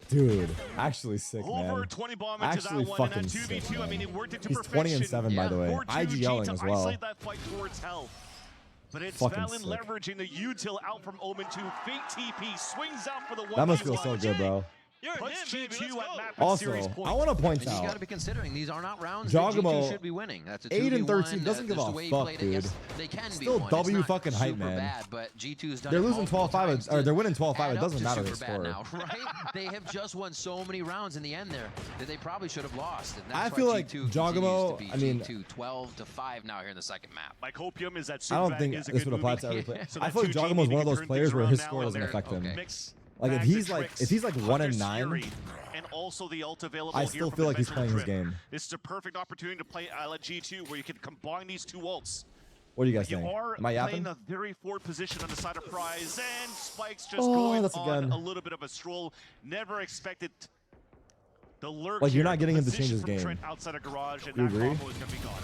Dude, actually sick, man. Over 20 bomb into actually that one, fucking and that 2v2, sick, I mean, it worked it to He's perfection. 20-7, by the way. IGLing as well. Isolate that fight towards hell. But it's fucking Valen sick. leveraging the util out from Omen 2. Fake TP swings out for the one. That must feel so good, bro. Also, I want to point out, you got to be considering these are not rounds Jogamo, G2 should be winning. That's a 8 and 13 doesn't give a fuck, dude. Yes, they can still be W fucking hype, man. Bad, but G2's done they're losing 12-5, or they're winning 12-5. It doesn't matter the score. Now, right? They have just won so many rounds in the end there that they probably should have lost. And I feel like Jogamo, I mean, G2 12-5 now here in the second map. My copium is that I don't think this would apply to every player. I feel like Jogamo is one of those players where his score doesn't affect him. Like if he's like 1-9. And also the ult available I still feel like he's playing his game. This is a perfect opportunity to play G2 where you can combine these two ults. What do you guys think? You are Am I yapping? playing a very forward position on the side of Prize, and Spike's just going on a little bit of a stroll. Never expected the lurk. Like you're not getting him to change his game. Trent outside of garage, and you that agree? combo is gonna be gone.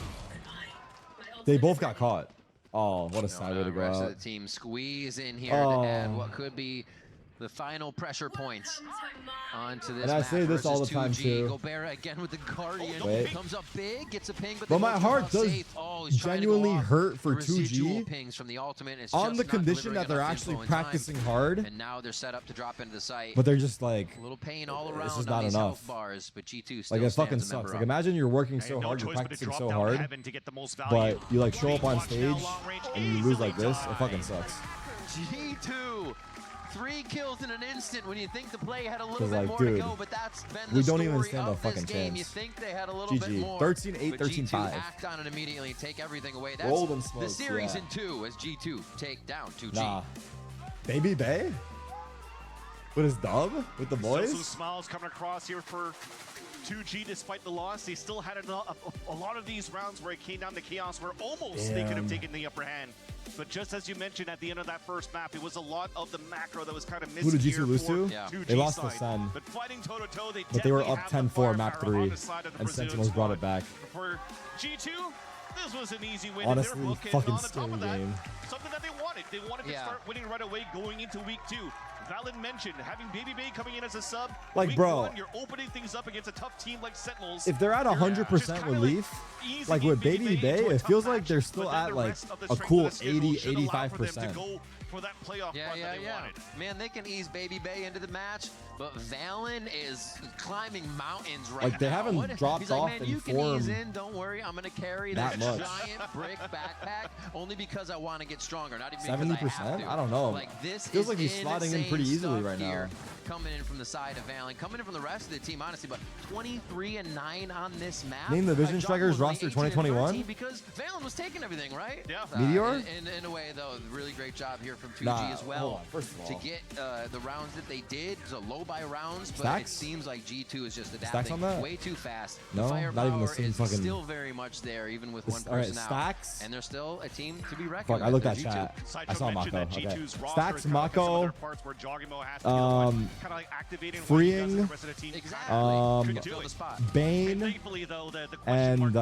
They both got caught. Oh, what a side way to go rest out. of the team squeeze in here to add what could be the final pressure points onto this. And I say this all the time too. Gobert again with the Guardian. Comes up big, gets a ping, but my heart does genuinely hurt for 2G pings from the ultimate. It's on the condition that they're actually practicing hard. And now they're set up to drop into the site. But they're just like, a little pain all around. This is not enough. Bars, but G2 still like it fucking sucks. Like imagine you're working so hard, you're practicing so hard, but you like show up on stage and you lose like this. It fucking sucks. G2. 3 kills in an instant when you think the play had a little bit more dude, to go, but that's been the we don't story even stand a of fucking this game. chance. You think they had a little bit more. 13-8, 13-5. Act on it immediately and take everything away. That's Golden smokes, the series in 2 as G2 take down 2G. Nah. Baby Bay? With his dub? With the boys? Some smiles coming across here for 2G, despite the loss, they still had a lot of these rounds where it came down to chaos, where almost they could have taken the upper hand. But just as you mentioned at the end of that first map, it was a lot of the macro that was kind of missing. Who did here G2 lose to? Yeah. They lost to Sen. But fighting toe-to-toe, they were up 10-4 map 3, and Sentinels brought it back. For G2, this was an easy win. Honestly, fucking on the top of that, game. Something that they wanted. They wanted to start winning right away going into week 2. Valid mentioned having Baby Bay coming in as a sub. Like, bro, you're opening things up against a tough team like Sentinels. If they're at 100% relief, like with Baby Bay, it feels like they're still at like a cool 80-85%. For that playoff Man, they can ease Baby Bay into the match, but Valen is climbing mountains right like, they now. haven't dropped off man, in you form. Can ease in, don't worry. I'm gonna carry that much. giant brick backpack only because I want to get stronger, not even 70%. I don't know. Like this feels like he's slotting in pretty easily right now. Coming in from the side of Valen, coming in from the rest of the team, honestly, but 23-9 on this map. Name the Vision Strikers roster 2021. Because Valen was taking everything, right? Yeah. Meteor. In a way, though, really great job here from 2G as well. Hold on, first of all, to get the rounds that they did, it was a low buy rounds, but Stacks? it seems like G2 is just Stacks on adapting that? way too fast. No, the firepower not even the same is fucking. Still very much there, even with one All right, person out. Stacks. And they're still a team to be reckoned. Fuck, I looked at G2. chat. I saw Mako. Okay. Stacks, Mako. Freeing. Bane. And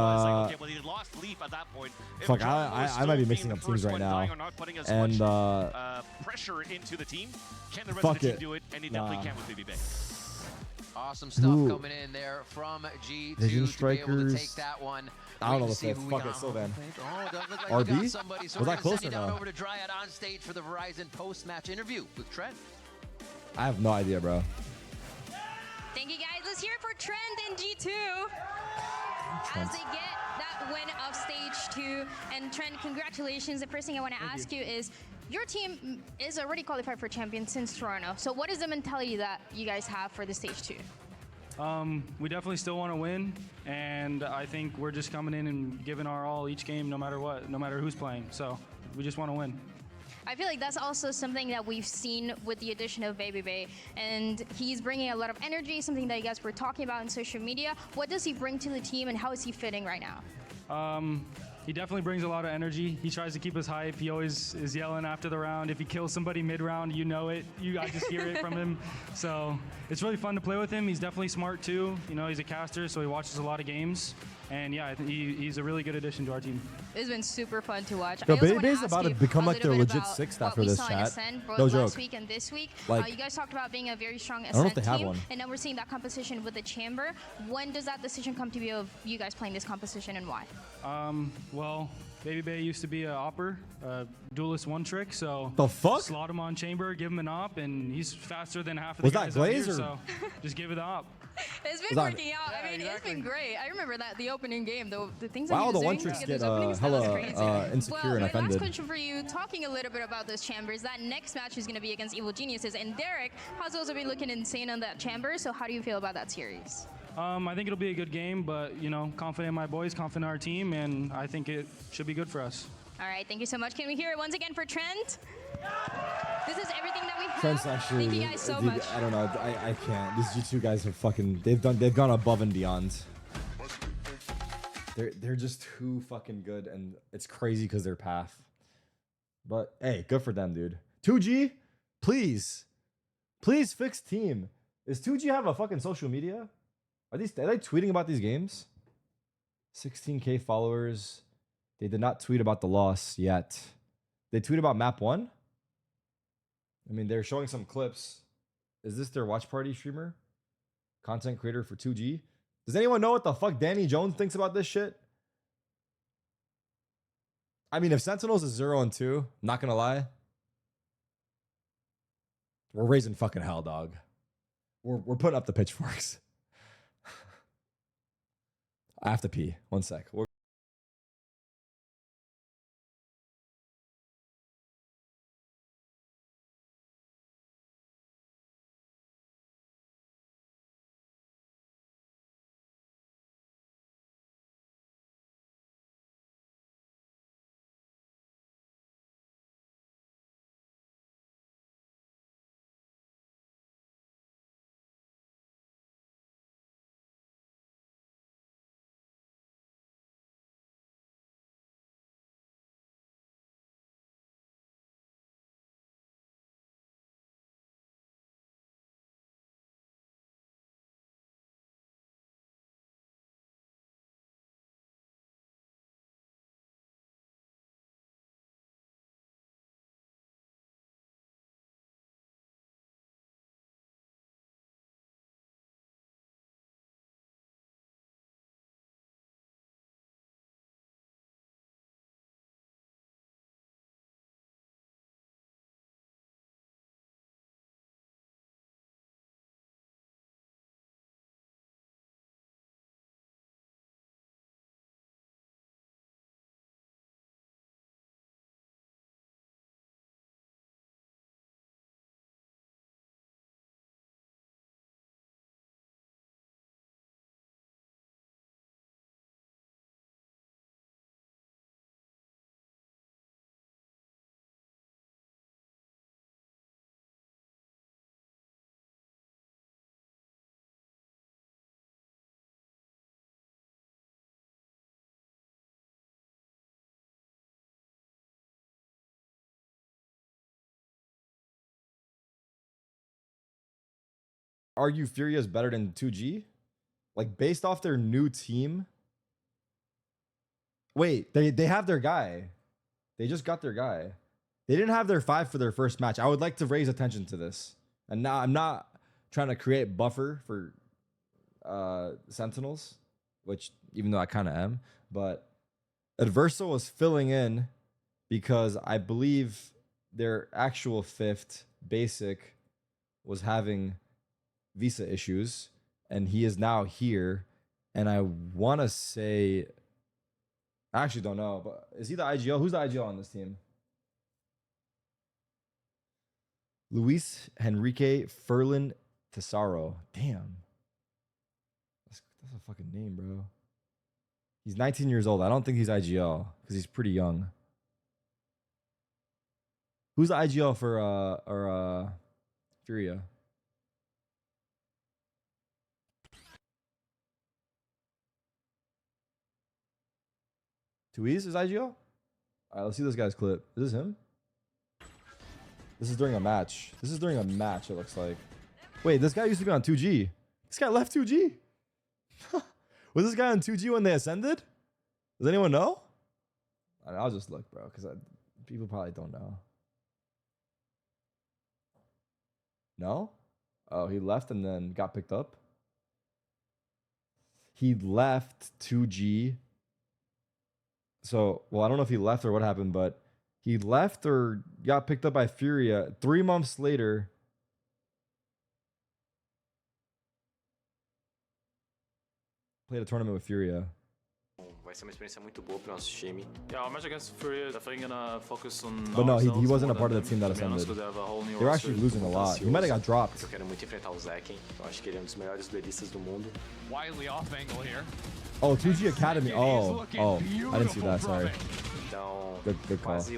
fuck, I might be mixing up teams right now. And pressure into the team. Can the rest fuck of the team it. do it? And he definitely can with Baby Bay. Awesome stuff coming in there from G2 Vision to be able to Strikers. take that one. I don't know what to say. Fuck it, Sylvan. RB? So Was that close or down no? over to Dryad on stage for the Verizon post-match interview with Trent. I have no idea, bro. Thank you, guys. Let's hear it for Trent and G2 as they get that win of stage 2. And Trent, congratulations. The first thing I want to ask you is, your team is already qualified for champion since Toronto. So what is the mentality that you guys have for the stage 2? We definitely still want to win, and I think we're just coming in and giving our all each game, no matter what, no matter who's playing. So we just want to win. I feel like that's also something that we've seen with the addition of Baby Bay, and he's bringing a lot of energy, something that you guys were talking about on social media. What does he bring to the team, and how is he fitting right now? He definitely brings a lot of energy. He tries to keep us hype. He always is yelling after the round. If he kills somebody mid-round, you know it. I just hear it from him. So it's really fun to play with him. He's definitely smart too. You know, he's a caster, so he watches a lot a games. And yeah, I think he's a really good addition to our team. It's been super fun to watch. The Baby is about to become like their legit sixth after this chat. No joke. Last week and this week, like, you guys talked about being a very strong Ascent I don't know if they have team, one. and now we're seeing that competition with the Chamber. When does that decision come to be of you guys playing this competition, and why? Well, Baby Bay used to be a opper, duelist one trick, so the fuck? Slot him on Chamber, give him an op, and he's faster than half of Was the guys that out here, Glaze, or? So just give it the op. It's been working out. I mean, it's been great. I remember that the opening game, the things that he Wow, was the doing one to tricks get get those openings, that was crazy. insecure and my offended. last question for you, talking a little bit about those chambers, that next match is going to be against Evil Geniuses, and Derek has also been looking insane on that chamber, so how do you feel about that series? I think it'll be a good game, but, you know, confident in my boys, confident in our team, and I think it should be good for us. All right, thank you so much. Can we hear it once again for Trent? This is everything that we have. Trent's actually, thank you guys so much. I don't know. I can't. These G2 guys are fucking. They've gone above and beyond. They're just too fucking good, and it's crazy because their path. But hey, good for them, dude. 2G, please fix team. Does 2G have a fucking social media? Are they tweeting about these games? 16K followers. They did not tweet about the loss yet. They tweet about map 1. I mean, they're showing some clips. Is this their watch party streamer? Content creator for 2G? Does anyone know what the fuck Danny Jones thinks about this shit? I mean, if Sentinels is 0-2, not gonna lie, we're raising fucking hell, dog. We're putting up the pitchforks. I have to pee. 1 sec. argue Furia is better than 2G. Like based off their new team. Wait, they have their guy. They just got their guy. They didn't have their 5 for their first match. I would like to raise attention to this. And now I'm not trying to create buffer for Sentinels, which even though I kind of am, but Adverso was filling in because I believe their actual 5th basic was having visa issues, and he is now here. And I want to say, I actually don't know, but is he the IGL? Who's the IGL on this team? Luis Henrique Ferlin Tesaro. Damn. That's a fucking name, bro. He's 19 years old. I don't think he's IGL because he's pretty young. Who's the IGL for Furia? Tuiz is IGL? All right, let's see this guy's clip. Is this him? This is during a match. This is during a match, it looks like. Wait, this guy used to be on 2G. This guy left 2G. Was this guy on 2G when they ascended? Does anyone know? I'll just look, bro, because people probably don't know. No? Oh, he left and then got picked up? He left 2G. So, well, I don't know if he left or what happened, but he left or got picked up by Furia 3 months later. Played a tournament with Furia. Vai ser uma experiência muito boa pro nosso time. Yeah, our match against Furia, definitely gonna focus on. But no, he wasn't a part of the team that ascended. They were actually losing a lot. He might have got dropped. Eu quero muito enfrentar o Zekken. Eu acho que ele é um dos melhores duelistas do mundo. Wildly off angle here. Oh, 2G Academy. Oh, I didn't see that. Sorry. Então, good call. Quase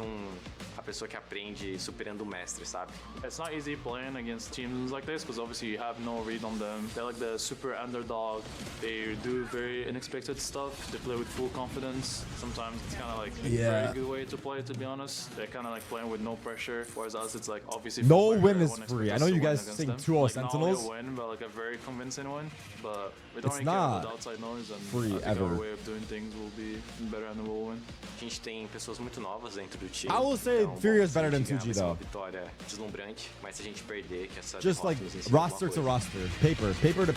a pessoa que aprende superando o mestre, sabe? It's not easy playing against teams like this because obviously you have no read on them. They're like the super underdog. They do very unexpected stuff. They play with full confidence. Sometimes it's kind of like a very good way to play, to be honest. They're kind of like playing with no pressure. Whereas us, it's like obviously no win is free. I know you guys think 2-0 like, Sentinels. Not only a win, but like a very convincing one. But we don't It's really care about not the outside noise, and free I think ever. our way of doing things will be better and we'll win. A gente tem pessoas muito novas dentro do time. I will say então, Furia is better se a than gente 2G ganhar, vai ser uma though. vitória deslumbrante, mas se a gente perder, que essa Just like derrota vai ser alguma roster to coisa. roster, paper to paper,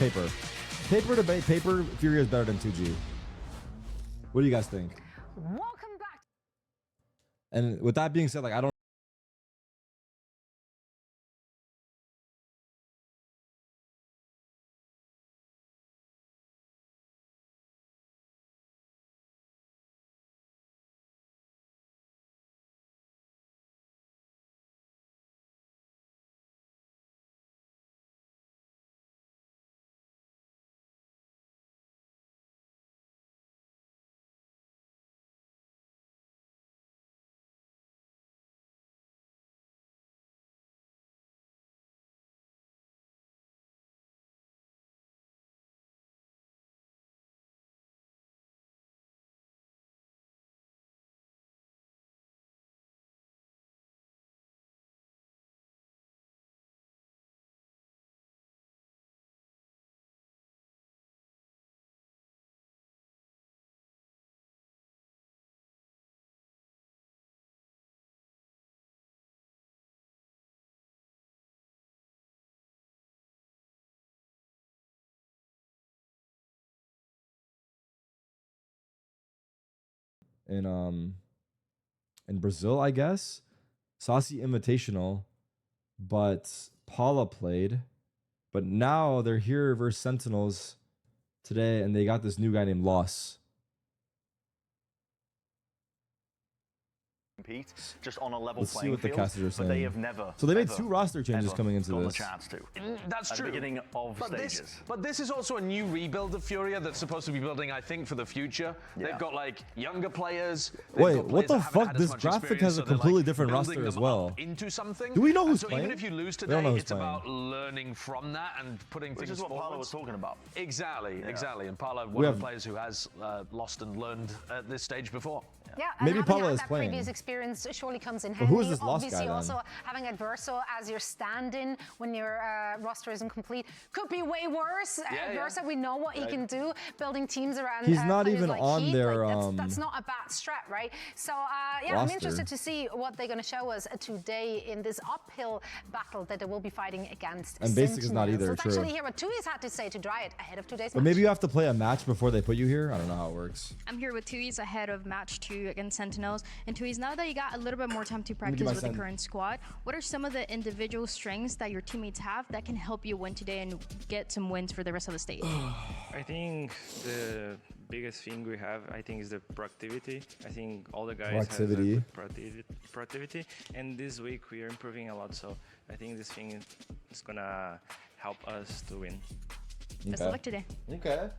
paper. Furia is better than 2G. What do you guys think? Welcome back. And with that being said, like I don't. In Brazil, I guess. Saucy Invitational, but Paula played. But now they're here versus Sentinels today, and they got this new guy named Loss. Compete just on a level Let's see playing what the field, casters are saying. but they have never. So they made 2 roster changes coming into got this. The chance to. That's at true. The beginning of stages. But this is also a new rebuild of Furia that's supposed to be building, I think, for the future. Yeah. They've got like younger players. Wait, what the fuck? This graphic has a completely different roster as well. Into something. Do we know who's so playing? Even if you lose We don't know today, who's it's playing. about learning from that and putting Which things is what forward. Paolo was talking about. Exactly, Yeah. exactly. And Paolo, one of the players who has lost and learned at this stage before. Yeah, maybe Paula is that playing. Previous experience surely comes in But handy. who is this lost Obviously, guy, also having Adverso as your stand-in when your roster isn't complete could be way worse. Adverso, we know what he can do, building teams around. He's not even like on Heat. their. Like, that's not a bad strat, right? So yeah, I'm interested to see what they're going to show us today in this uphill battle that they will be fighting against. And Basic is not either. Let's actually hear what Tui's had to say to Dryad ahead of today's match. But maybe you have to play a match before they put you here. I don't know how it works. I'm here with Tui's ahead of match 2 against Sentinels. And Tui's, now that you got a little bit more time to practice with the current squad, what are some of the individual strengths that your teammates have that can help you win today and get some wins for the rest of the stage? I think the biggest thing we have, I think, is the proactivity. I think all the guys have good proactivity, and this week we are improving a lot. So I think this thing is gonna help us to win. Best of luck today. Okay.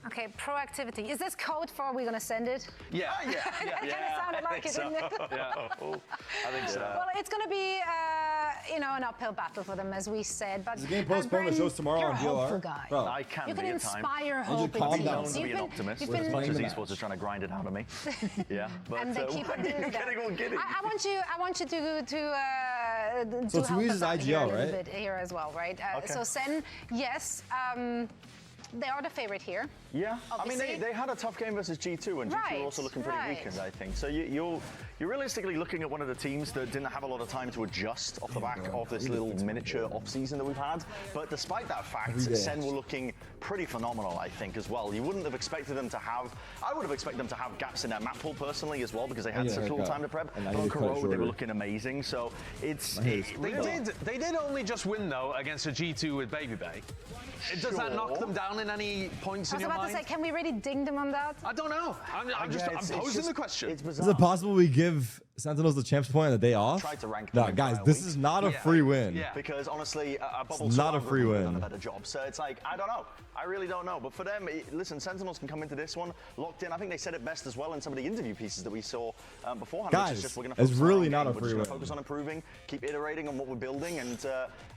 Okay, proactivity. Is this code for we're going to send it? Yeah. It kind of sounded like it, didn't it? I think so. Well, it's going to be, an uphill battle for them, as we said. But the game postponed. The show's tomorrow on DLR. You're a hopeful guy. Bro, I can you can be at inspire times. hope in I'm teams. known to be an optimist, as much as esports is trying to grind it out of me. Yeah, but and they keep on doing that. getting all giddy. I want you to so help Tui's is us out here IGL, a little right? bit here as well, right? Okay. So Sen, yes. They are the favorite here. Yeah, obviously. I mean, they had a tough game versus G2, and G2 were also looking pretty weakened, I think. So you're realistically looking at one of the teams that didn't have a lot of time to adjust off the back of this little miniature off-season that we've had. But despite that fact, Sen were looking pretty phenomenal, I think, as well. You wouldn't have expected them to have... I would have expected them to have gaps in their map pool, personally, as well, because they had such little time to prep. But on Corrode, they were looking amazing, so it's... They did only just win, though, against a G2 with Baby Bay. Does that knock them down in any points in your mind? I was about to say, can we really ding them on that? I don't know. I'm posing the question. Is it possible we give Sentinels the champs point on the day off? Tried to rank them. No, guys, this is not a free win. Yeah, because honestly, a bubble not a free win. Done a better job. So it's like, I don't know. I really don't know. But for them, listen, Sentinels can come into this one locked in. I think they said it best as well in some of the interview pieces that we saw beforehand. Guys, which is just, we're gonna it's really not a we're free just win. gonna focus on improving, keep iterating on what we're building, and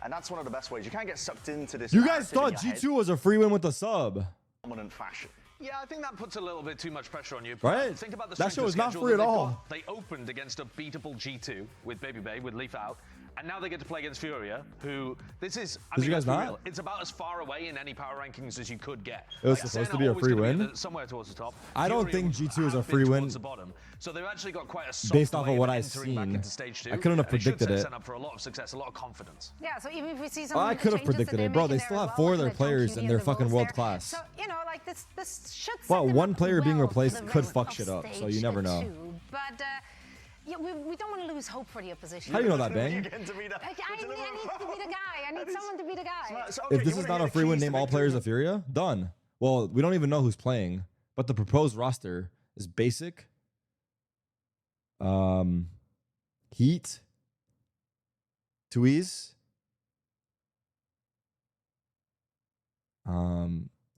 that's one of the best ways. You can't get sucked into this. You guys thought G2 was a free win with the sub. Dominant fashion. Yeah, I think that puts a little bit too much pressure on you. Right. Think about the that show was not free at all. They opened against a beatable G2 with Baby Bay, with Leaf out. And now they get to play against Furia, who this is. I mean, you guys not? real, it's about as far away in any power rankings as you could get. It was supposed to be a free win. Somewhere towards the top. I don't think G2 is a free win. The bottom. So they've actually got quite a based off of what I've seen. I couldn't have predicted it. Set up for a lot of success, a lot of confidence. Yeah. So even if we see some. I could have predicted it, bro. They still have 4 of their players, and they're fucking world class. So like this should. Well, one player being replaced could fuck shit up, so you never know. But. Yeah, we don't want to lose hope for the opposition. How do you know that, Bang? I need to be the guy. I need someone to be the guy. If this is not a free win, name all players of Furia. Done. Well, we don't even know who's playing, but the proposed roster is Basic, Heat, Tui's.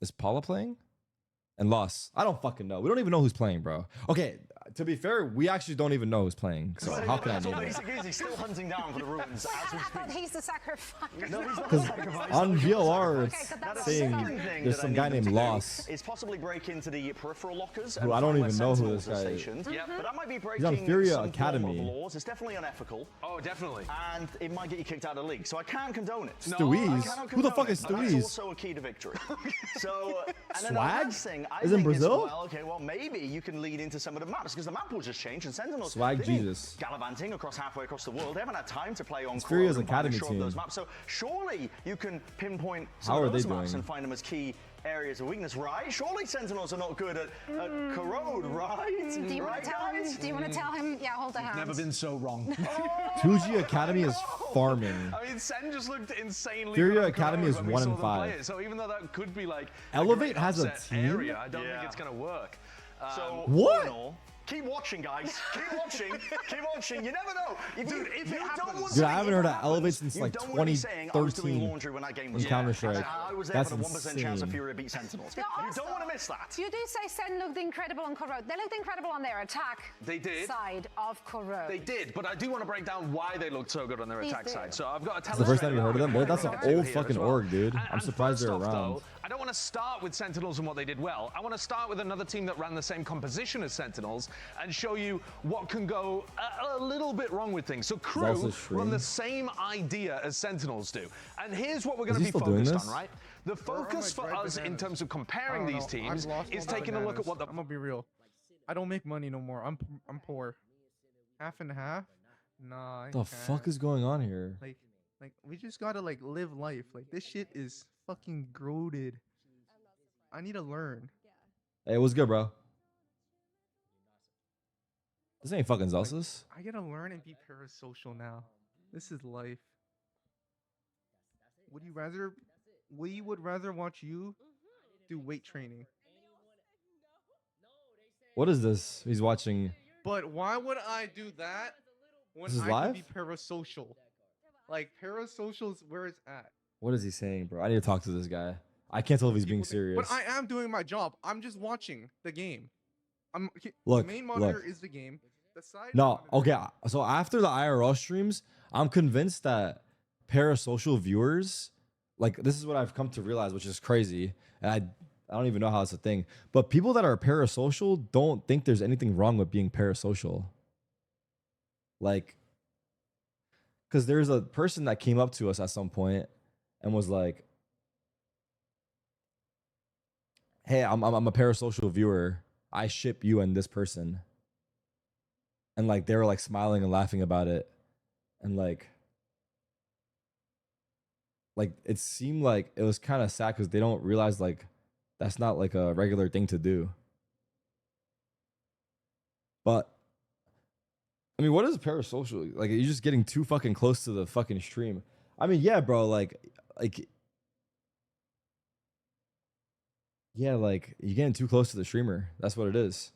Is Paula playing? And Loss. I don't fucking know. We don't even know who's playing, bro. Okay, to be fair, we actually don't even know who's playing. So how can I name it? He's still hunting down for the ruins as we speak. I thought he's the sacrifice. No, he's not the sacrifice. On VLR, it's saying there's some guy named Loss. Is possibly break into the peripheral lockers. Who I don't even know who this guy is. Yeah, but that might be breaking. He's on Furia some Academy. Laws. It's definitely unethical. Oh, definitely. And it might get you kicked out of the league. So I can't condone it. Stuiz? Who the fuck is Stuiz? That's also a key to victory. So, and then Swag? the last thing I is in think Brazil? Well, okay, well maybe you can lead into some of the maps because the map will just change and Sentinels. Swag Jesus. Gallivanting halfway across the world. They haven't had time to play on Furia's Academy team. Those maps. So surely you can pinpoint some How of are they those maps doing? and find them as key areas of weakness, right? Surely Sentinels are not good at Corrode, right? Do you want to tell him? Do you want to tell him? Yeah, hold the hand. Never been so wrong. 2G Academy is farming. I mean, Sen just looked insanely. Furia Academy is 1 and 5. So even though that could be like Elevate has a team. Area, I don't think it's gonna work. So what? Keep watching, guys. Keep watching. Keep watching. You never know. Dude, if it happens. Dude, I haven't heard of Elevate since like 2013 in Counter-Strike. I was there That's for the 1% chance of insane. Furia beat Sentinels. You don't want to miss that. You do say Sen looked incredible on Corrode. They looked incredible on their attack side of Corrode. They did, but I do want to break down why they looked so good on their attack side. So I've got to tell That's the first time you heard of them? That's an old fucking org, dude. I'm surprised they're around. I don't want want to start with Sentinels and what they did well. I want to start with another team that ran the same composition as Sentinels and show you what can go a little bit wrong with things. So Crew run the same idea as Sentinels do. And here's what we're going to be focused on, right? The focus for us in terms of comparing these teams is taking a look at what the... I'm going to be real. I don't make money no more. I'm poor. Half and half? Nah. What the fuck is going on here? Like we just gotta like live life. Like this shit is fucking goated. I need to learn. Hey, what's good, bro? This ain't fucking Zelsus. I gotta learn and be parasocial now. This is life. We would rather watch you do weight training. What is this? He's watching. But why would I do that when This is I live? can be parasocial? Like parasocial is where it's at. What is he saying, bro? I need to talk to this guy. I can't tell if he's being serious. But I am doing my job. I'm just watching the game. Look, the main monitor is the game. The side No, okay. So after the IRL streams, I'm convinced that parasocial viewers, like this is what I've come to realize, which is crazy, and I don't even know how it's a thing. But people that are parasocial don't think there's anything wrong with being parasocial. Like, because there's a person that came up to us at some point and was like, "Hey, I'm a parasocial viewer. I ship you and this person." And like they were like smiling and laughing about it, and like it seemed like it was kind of sad because they don't realize like that's not like a regular thing to do. But I mean, what is parasocial? Like, you're just getting too fucking close to the fucking stream. I mean, yeah, bro. Yeah, like you're getting too close to the streamer. That's what it is.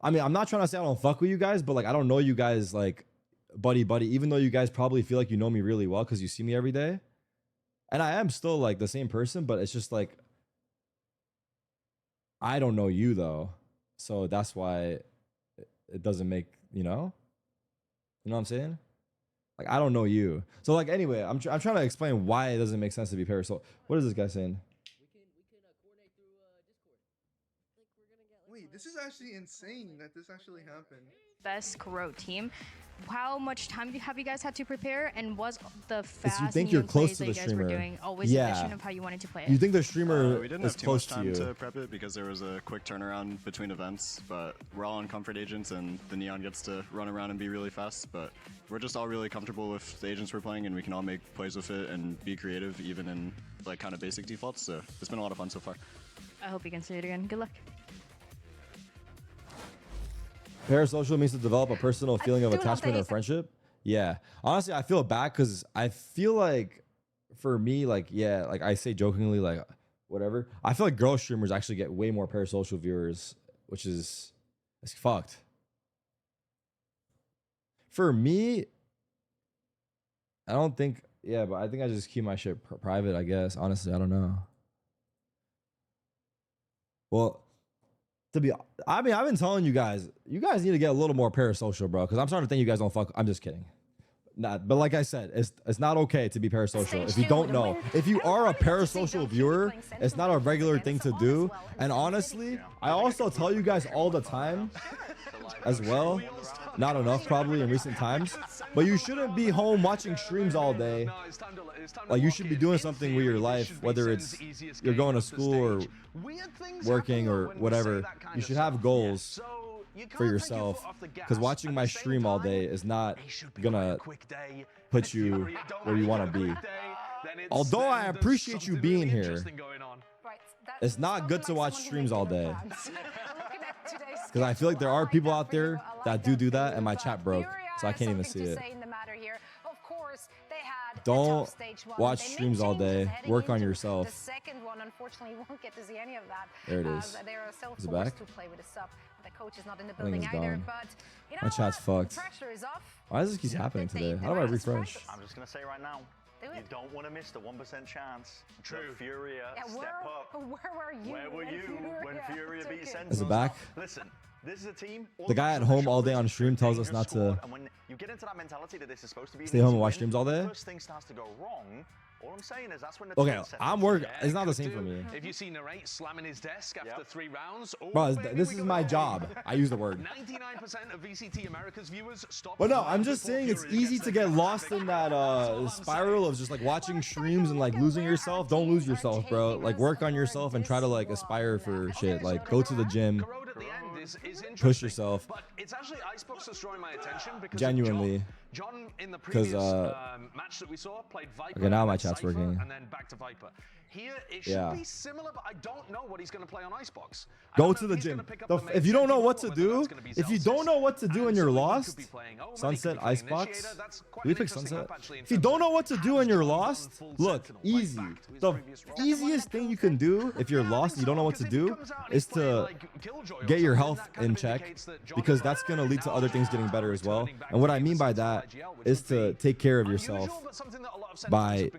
I mean, I'm not trying to say I don't fuck with you guys, but like I don't know you guys like buddy, even though you guys probably feel like you know me really well because you see me every day. And I am still like the same person, but it's just like I don't know you though. So that's why it doesn't make, you know what I'm saying? Like I don't know you. So like anyway, I'm trying to explain why it doesn't make sense to be parasocial. What is this guy saying? Wait, this is actually insane that this actually happened. Best Kuro team. How much time have you guys had to prepare, and was the fast you think you're close to plays the that you guys streamer. were doing always a vision of how you wanted to play it? You think the streamer we didn't is have too close much time to you? to prep it because there was a quick turnaround between events, but we're all on comfort agents and the Neon gets to run around and be really fast, but we're just all really comfortable with the agents we're playing and we can all make plays with it and be creative even in like kind of basic defaults, so it's been a lot of fun so far. I hope you can see it again. Good luck. Parasocial means to develop a personal feeling of attachment or friendship. Yeah. Honestly, I feel bad because I feel like for me, like, yeah, like I say jokingly, like, whatever. I feel like girl streamers actually get way more parasocial viewers, which is, it's fucked. For me, I don't think, yeah, but I think I just keep my shit private, I guess. Honestly, I don't know. Well, I mean, I've been telling you guys need to get a little more parasocial, bro, because I'm starting to think you guys don't fuck. I'm just kidding. But like I said, it's not okay to be parasocial. If you don't know, if you are a parasocial viewer, it's not a regular thing to do. And honestly, I also tell you guys all the time as well, not enough probably in recent times, but you shouldn't be home watching streams all day. Like you should be doing something with your life, whether it's you're going to school or working or whatever. You should have goals for yourself, because watching my stream all day is not gonna put you where you want to be. Although I appreciate you being here, it's not good to watch streams all day, because I feel like there are people out there that do that, and my chat broke, so I can't even see it. Don't watch streams all day. Work on yourself. The second one, unfortunately, you won't get to see any of that. There it is. They are still Is it forced back? to play with a sub. The coach is not in the I think building it's either. gone. But you know My chat's fucked. pressure is off. Why does this keep happening today? How do I refresh? I'm just going to say right now, you don't want to miss the 1% chance. True. Furia step up. Where were you? Where were you when Furia beat Sentinels? Is it back? Listen, this is a team. The guy at home all day on stream tells us not to And when you get into that mentality that this is supposed to be stay home and watch streams all day. First thing starts to go wrong, All I'm saying is that's when the okay, I'm working. It's not the same for me. If you see Narrate slamming his desk after 3 rounds, bro, this is my job. I use the word. 99% of VCT America's viewers stop. But no, I'm just saying it's easy to get lost in that spiral of just like watching streams and like losing yourself. Don't lose yourself, bro. Like work on yourself and try to like aspire for shit. Like go to the gym. Push yourself. But it's actually Icebox that's drawing my attention because genuinely. John in the previous match that we saw played Viper. Okay, now my chat's working. And then back to Viper. Here it should be similar, but I don't know what he's going to play on Icebox. Go to the gym. If you don't know what to do, and you're lost, Sunset, Icebox. We pick Sunset. If you don't know what to do and you're lost, look, easy. The easiest thing you can do if you're lost and you don't know what to do is to get your health in check, because that's going to lead to other things getting better as well. And what I mean by that is to take care of yourself by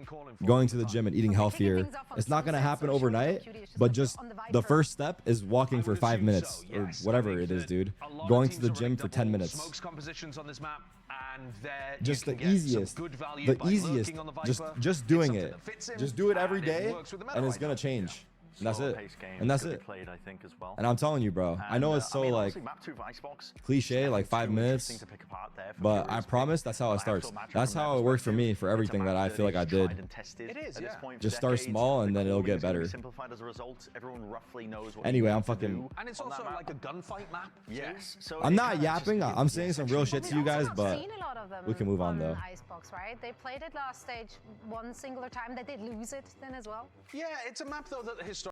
going to the gym and eating healthier. It's not going to happen overnight, but just the first step is walking for 5 minutes or whatever it is, dude. Going to the gym for 10 minutes. Just the easiest, just doing it. Just do it every day and it's going to change. And that's it. And that's it. And I'm telling you, bro, I know it's so like cliche, like 5 minutes, but I promise that's how it starts. That's how it works for me for everything that I feel like I did. Just start small and then it'll get better. Anyway, I'm fucking... And it's also like a gunfight map. Yes. I'm not yapping. I'm saying some real shit to you guys, but we can move on though. Icebox, right? They played it last stage one singular time. They did lose it then as well. Yeah, it's a map though that historically